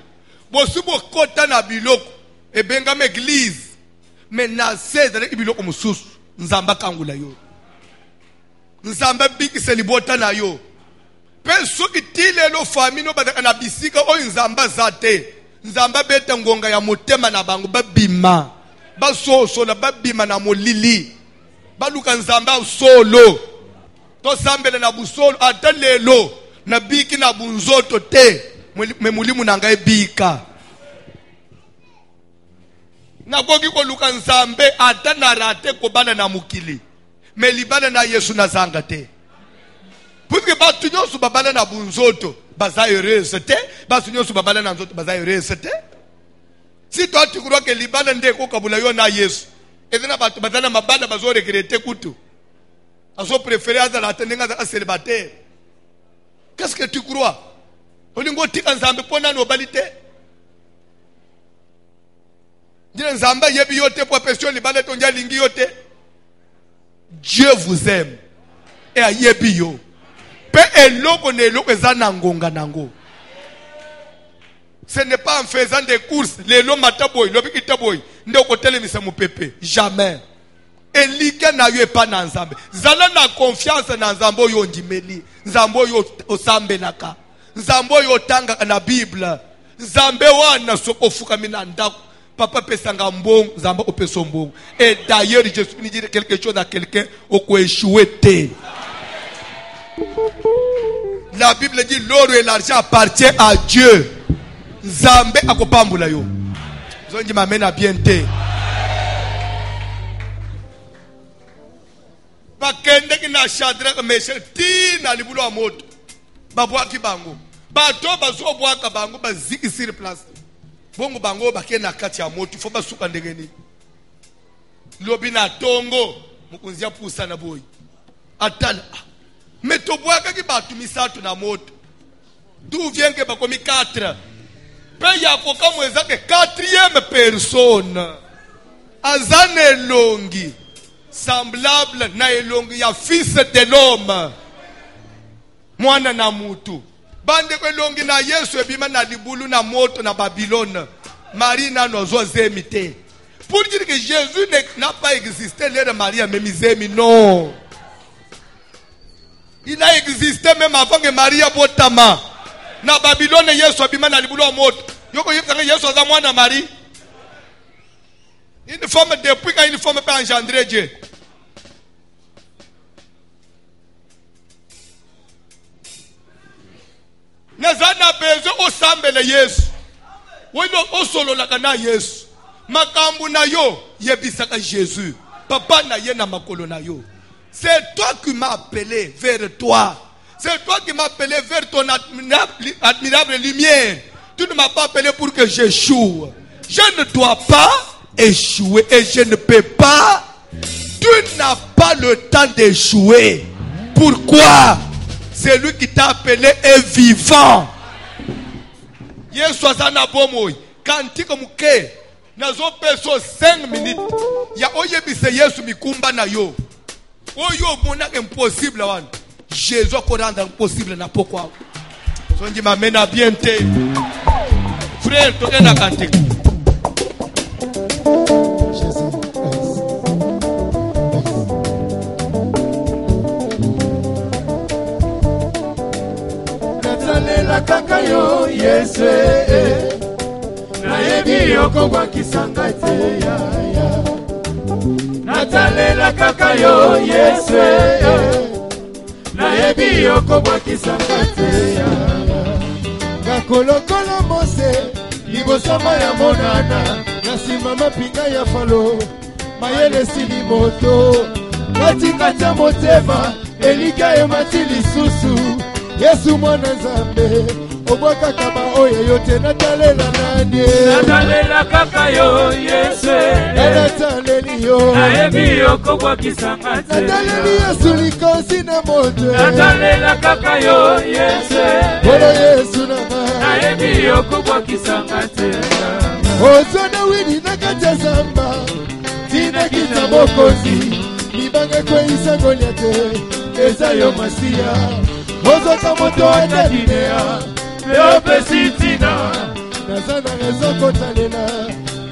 bosubo kota na biloko ebenga me église mais na sezele ibiloko mususu Nzamba kangula yo Nzamba bikise libota na yo pe soki tilelo famille no badaka na bisika o Nzamba zate Nzamba beta ngonga ya motema na bango babima basoso na babima na molili baluka Nzamba solo to sambele na busolo ata lelo na biki na bunzoto te me mulimu na ngai bika na koki ko luka Nzambe ata na rate ko bana na mukili me libana na Yesu na zanga te puisque batu nyonso babala na bunzoto baza heureuse te batu nyonso babala na nzoto baza heureuse te si toi tu crois que libana nde ko kabula yo na Yesu ezana bato bazana mabana bazo regretter kutu. Azo préférer azala atendenga za célibataire. Qu'est-ce que tu crois? Olingo tika nzambe pona no balite. Ndile nzamba yebi yote pour pession libale tonja lingi yote. Dieu vous aime. Et a yebi yo. Pe eloko ne eloko ezana ngonga nango. Ce n'est pas en faisant des courses. Les lots mataboy, l'obiki taboy. Ndoko telemisa mu pepe. Jamais. Elike na yo pas na nzambe. Zala na confiance na nzambo yo ndimeli. Nzambo yo osambelaka. Nzambo yo tanga na Bible. Nzambe wana soko fuka mina ndako. Papa pesanga mbongo, nzambo opeso mbongo. Et d'ailleurs, je suis dire quelque chose à quelqu'un au quoi échoué. La Bible dit l'or et l'argent appartient à Dieu. Nzambe akopambula yo. Zonji m'amène à bien te. Bakende kina Shadrach Meshach tina libulo amoto. Babwaki bango. Bato bazo bwaka bango baziki sur place. Bongo bango bakena kati ya moto fo basuka ndengeni. Lobi na tongo mukunzia pusa na boy. Atala. Meto bwaka ki batu misatu na moto. D'où vient que bakomi 4? Peya koka mwezake 4e personne. Azane longi. Semblable na elongi ya fils de l'homme. Mwana na mutu. Bande kwe longi na Yesu ebima na libulu na moto na Babylone. Marie na nozo zemite. Pour dire que Jésus n'a pas existé, l'ère Marie a même zemi, non. Il a existé même avant que Marie a botama. Na Babylone Yesu ebima na libulu na moto. Yoko yipanga Yesu aza mwana Marie. Une femme depuis quand une femme peut engendrer Dieu. Nazana bezo osambele Yesu. Wendo osolo la kana Yesu. Makambu na yo yebisaka Jésus. Papa na ye na makolo na yo. C'est toi qui m'as appelé vers toi. C'est toi qui m'as appelé vers ton admirable lumière. Tu ne m'as pas appelé pour que j'échoue. Je ne dois pas échouer et je ne peux pas. Tu n'as pas le temps d'échouer. Pourquoi? C'est lui qui t'a appelé est vivant. Yesu azana bomoy. Kantiko muke. Nazo peso 5 minutes. Ya oyebise Yesu mikumba na yo. Oyo mona impossible wan. Jésus ko rendre impossible na pourquoi. Sonji m'amène bien te. Frère, toke na kantiko. La kaka yo Yesu na yebi yoko kwa kisanga te ya natalela kaka yo Yesu na yebi yoko kwa kisanga te ya gakolokolo mose libosama ya monana nasima mapinga ya falo mayele sili moto katikati ya motema elika yo matili susu Yesu mwana Nzambe obwaka kaba oye yote natalela nani natalela kaka yo Yesu nataleli yo nayebi yoko kwa kisanga te nataleli Yesu likosi na moto natalela kaka yo Yesu olo Yesu nayebi yoko kwa kisanga te ozona wini nakata zamba tina kita mokozi mibange kwe isa Goliate eza yo Masia Ozota moto atadinea Leope sitina Nazana rezo kotalela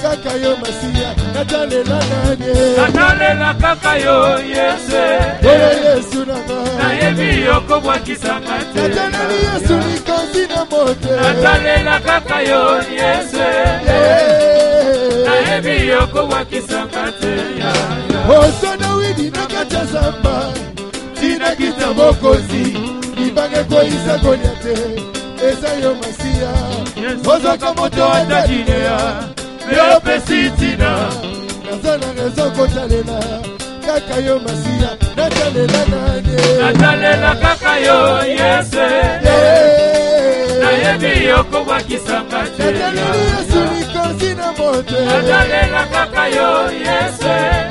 Kaka yo Masia Natalela nanye Natalela kaka yo Yesu Oyo Yesu nanga Nayebi yoko kwa kisanga te Nataleli Yesu likosi na mote Natalela kaka yo Yesu Nayebi yoko kwa kisanga te Ozona widi nakata zamba Tina kita mokozi Ibange kwa isa Goliate Eza yo Masia Ozoka moto atadinea Leope sitina Nazana rezo kotalela Kaka yo Masia Natalela nanye Natalela kaka yo Yesu Nayebi yoko kwa kisanga te Nataleli Yesu likonzi na moto natalela kaka yo Yesu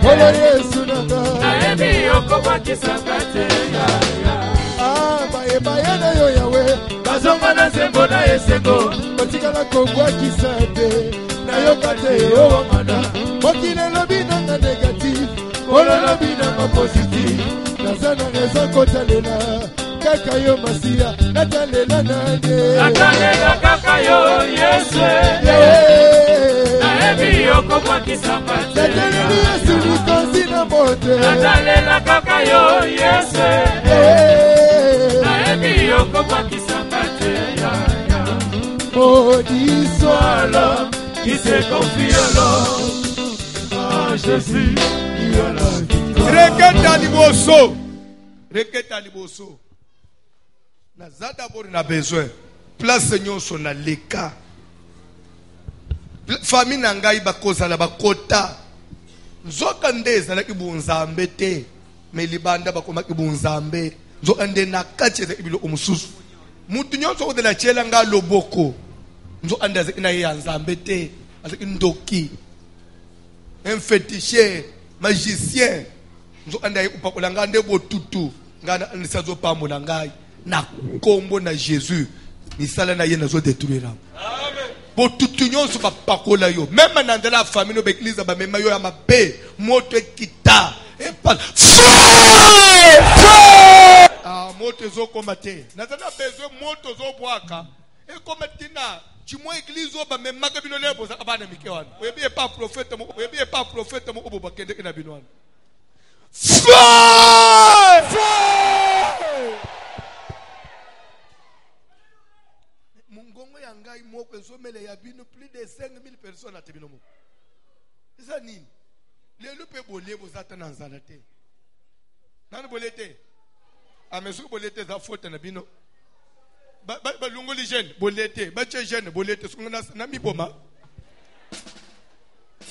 olo Yesu nanga nayebi okobwakisaka te bayeba na yo yawe bazonga na nzembo na esengo batikala kobwakisa te nayoka te owangana mokili elobi nanga negatif olo lobi nanga positif naza na rezo kotalela kaka yo masiya natalela nane natalela kaka yo Yesu nayebi okobwakisaka te nataleli Yesu likonzi na moto natalela kaka yo Yesu nayebi okobwakisaka te maudit soit l'homme qui se confie à l'homme à Jésus qui a la victoire. Reketa liboso. Naza d'abord na besoin. Place nyonso na leka. Famille na ngai bakozala bakota. Nzoka ndeza na kibunzambe te. Me libanda bakoma kibunzambe. Nzoka nde na kati za ibilo omususu. Mutu nyonso ko de la chela nga loboko. Nzoka ndaza ina ya nzambe te. Azaki ndoki. Un féticheur, magicien. Nzoka ndaye upakola nga nde botutu. Nga nisazo pambola ngai. Na kombo na Jésus. Misala na ye nazo détruire. Amen. Botutu nyonso bapakola yo. Même na ndela famille no beklisa ba mema yo ya mabe. Moto ekita. Moto zo komate. Nazana besoin moto zo boaka. E komatina. Chimo église ba mema ka bino lebo za abana mikewana. Oyebi e pas prophète mo, oyebi e pas prophète mo obo bakende ke na binwana. Mungongo ya ngai moko ezomele ya bino plus de 5000 personnes à tebino moko. Eza nini? Lelo pe bolebo zata na nzala te. Nani bolete? Amesu bolete za faute na bino. Ba lungoli jeune bolete, ba che jeune bolete sungana na miboma.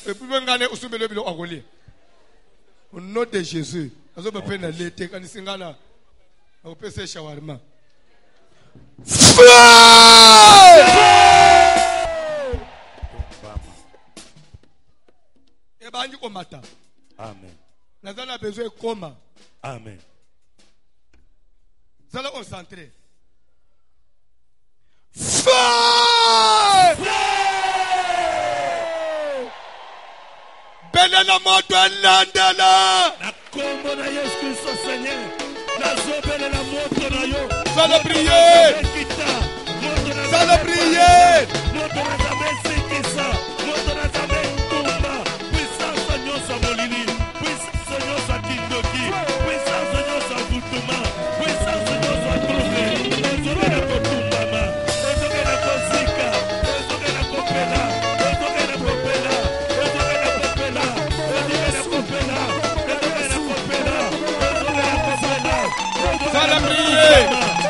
Et puis ngane usumelo bilo akoli. Au nom de Jésus, azo ba pena lete kan singana. Au pese shawarma. E ba nyi komata. Amen. Nazana besoin koma. Amen. Zala concentré. Benena moto landala. Na kombo na Yesu Kristo Seigneur. Na zobele na moto na yo. Zala prier. Zala prier. Moto na zabe sikisa. Moto na zabe tumba. Puissance nyosa molili. Puissance nyosa kindoki. Puissance nyosa gutuma. Puissance nyosa trouble. Ezobele kotumba ma. Ezobele kosika. Ezobele kopela. Ezobele kopela. Ezobele kopela. Ezobele kopela. Ezobele kopela. Ezobele kopela. Zala prier.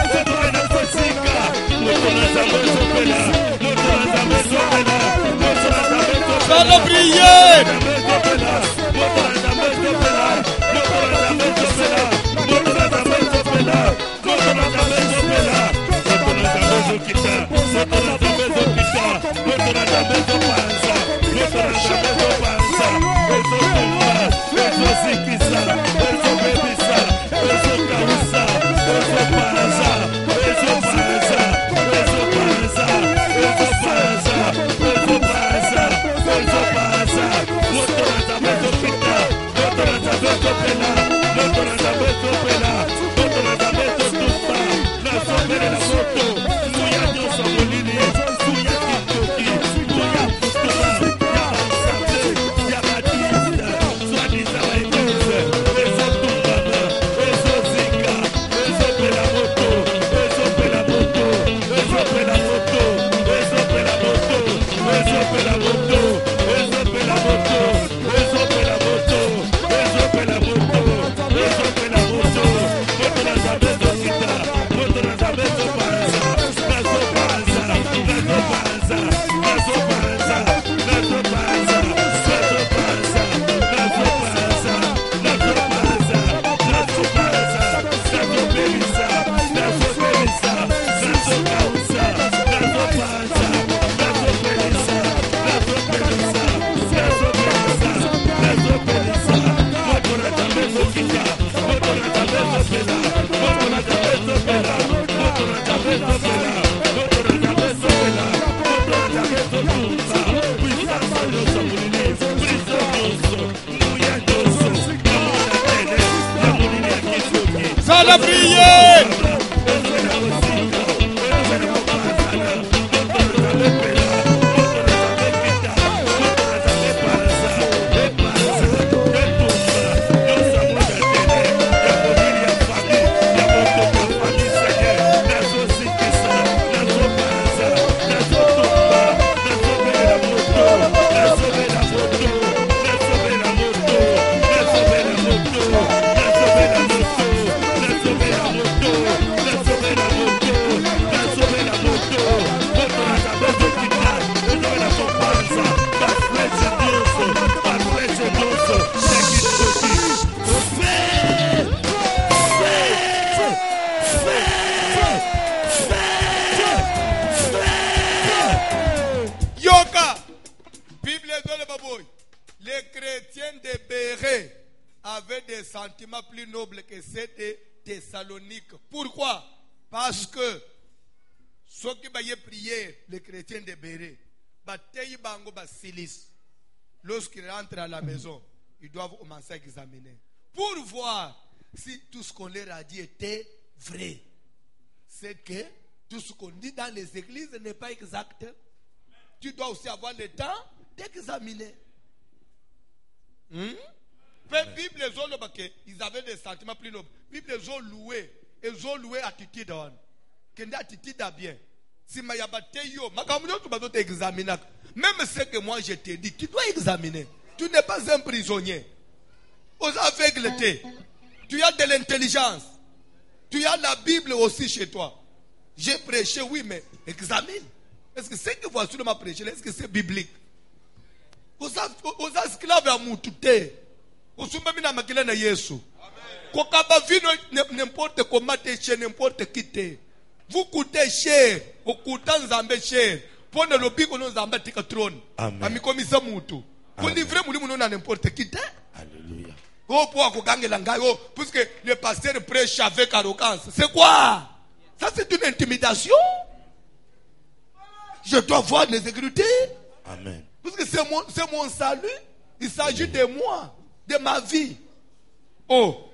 Ezobele kosika. Moto na zabe zobela. Moto na zabe zobela. Moto na zabe zobela. Zala prier. Moto Ça la prière. Les chrétiens de Béret avaient des sentiments plus nobles que ceux de Thessalonique. Pourquoi? Parce que ceux qui ont prié, les chrétiens de Béret, lorsqu'ils rentrent à la maison, ils doivent commencer à examiner pour voir si tout ce qu'on leur a dit était vrai. C'est que tout ce qu'on dit dans les églises n'est pas exact. Tu dois aussi avoir le temps d'examiner. La Bible, ils avaient des sentiments plus nobles. La Bible, ils ont loué attitude. Quelle attitude à bien. Si ma yabate yo, tu dois examiner. Même ce que moi je t'ai dit, tu dois examiner. Tu n'es pas un prisonnier. Aux aveugletés. Tu as de l'intelligence. Tu as la Bible aussi chez toi. J'ai prêché, oui, mais examine. Est-ce que ce que voici de ma prêché, est-ce que c'est biblique? Aux esclaves à Moutouté. Aux soumamina makila na Yesu. Kokaba vino n'importe comment chez n'importe qui t'es. Vous coûtez cher. Vous coûtez Nzambe cher. Pour ne le pique, on Nzambe tika trône. Ami komisa Moutou. Pour livrer mon n'importe qui t'es. Alléluia. Oh, pour puisque le pasteur prêche avec arrogance. C'est quoi? Ça, c'est une intimidation. Je dois voir les Écritures. Amen. Parce que c'est mon salut. Il s'agit de moi, de ma vie. Oh.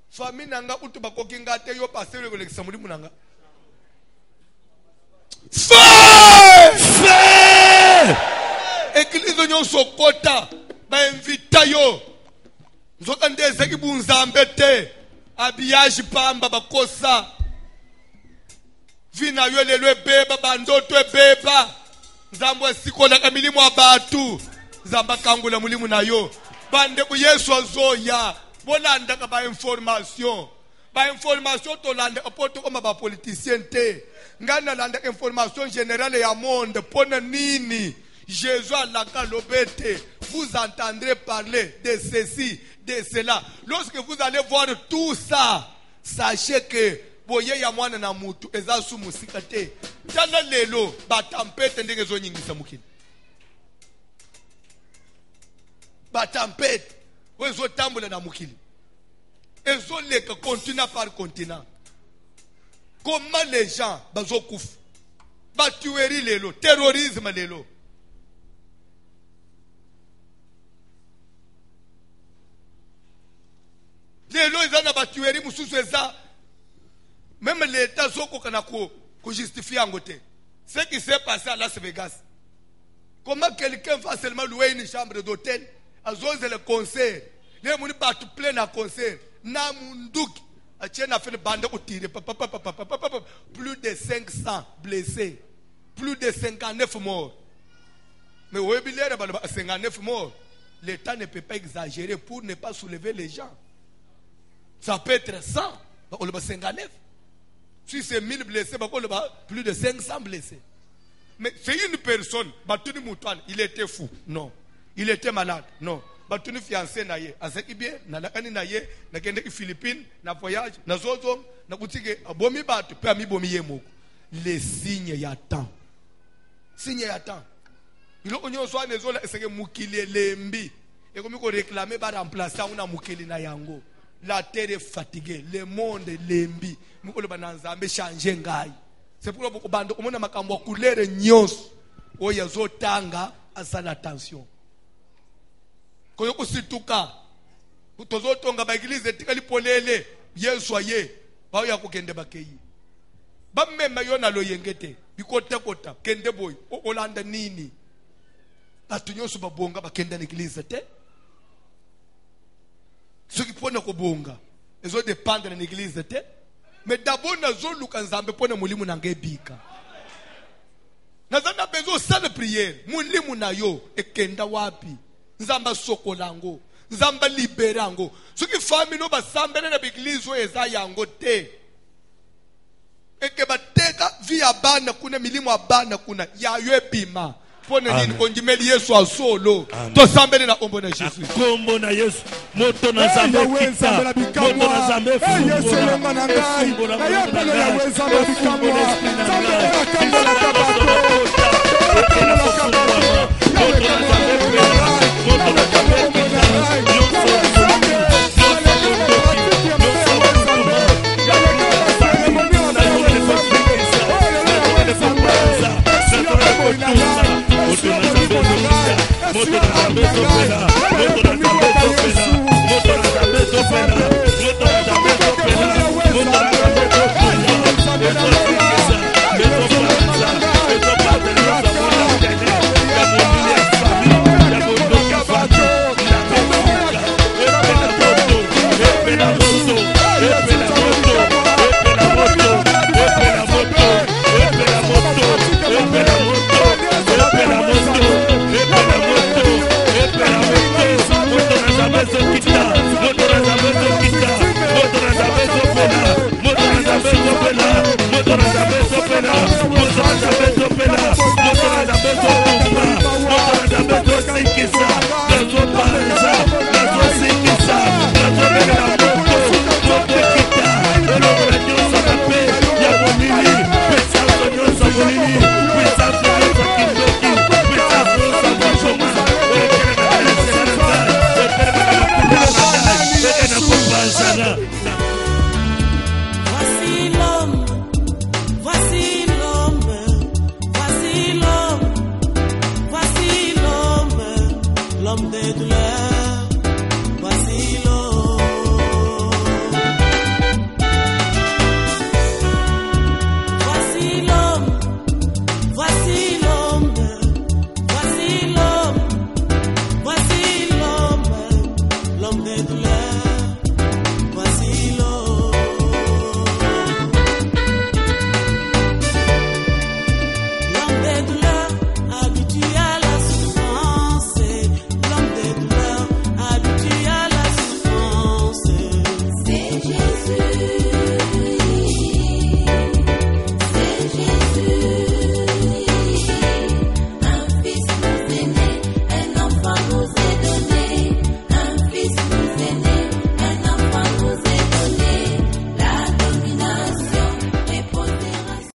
Famille nanga utuba kokinga te yo pasteur le kolekisa mulimu nanga. Feu! Église nyonso kota ba invita yo. Nzoka ndeze ki bunzambe te. Habillage pamba bakosa. Vina yo lelo ebeba bandoto ebeba. Nzambo sikola ka milimu abatu. Nzamba kangula mulimu na yo. Bande ku Yesu azoya. Bolanda ka ba information. Ba information to landa apoto koma ba politicien te. Ngana landa information générale ya monde pona nini. Jésus a la calobete. Vous entendrez parler de ceci, de cela. Lorsque vous allez voir tout ça, sachez que boye ya mwana na mutu eza su musika te. Tana lelo ba tempête ndenge zo nyingisa mukini. Ba tempête wezo tambula na mukili. Ezo leka continent par continent. Comment les gens bazo kufu. Ba tuerie lelo, terrorisme lelo. Lelo izana ba tuerie mususu eza. Même l'État zoko kana ko justifier angote. Ce qui s'est passé à Las Vegas. Comment quelqu'un va seulement louer une chambre d'hôtel, azose le concert. Les muni batu plein à concert. Na munduki. Atiena fait le bande au tir. Plus de 500 blessés. Plus de 59 morts. Mais où est 59 morts? L'État ne peut pas exagérer pour ne pas soulever les gens. Ça peut être 100. On le 59. Si c'est 1000 blessés, plus de 500 blessés. Mais c'est une personne. Il était fou. Non. Il était malade. Non. Batuni fiancé naye. Azeki bien. Nalakani naye. Nakende ki Philippines. Na voyage. Na zozo. Na kutike. Abomi batu. Pe ami bomi yemoko. Les signes y attendent. Signes y attendent. Il y a un soir des autres. C'est que mukili lembi. Et comme il réclame ba remplacer una mukili na yango. La terre est fatiguée, le monde est lembi. C'est pour que makambo couleur nyos oya zotanga asala attention. Koyo kusituka tozotonga ba église etikali polele yesu aye ba ya kokende bakeyi. Ba mema yona lo yengete bikota kota kende boy olanda nini. Atunyoso babonga bakenda n'église te. Ce qui pone kobonga ezo dépendre de l'église te. Mais d'abord nazo luka nzambe pone mulimu nangebika. Nazana bezo sala prière mulimu na yo ekenda wapi. Nzamba sokolango, nzamba liberango. Ce qui famille no basambele na l'église o eza yango te. Eke bateka via bana kuna milimu abana kuna ya yebima. Pone nini konjimeli Yesu asolo. To sambele na ombo na Jésus. Kombo na Yesu. Moto na zambe kita. Moto na zambe fumo. Yesu yonga na ngai. Na yopelo ya weza na bikamwa. Zambe na kambo na kabato. Moto na kambo. Moto na zambe fumo. Moto na kambo kita. Yoso zambe. Jésus.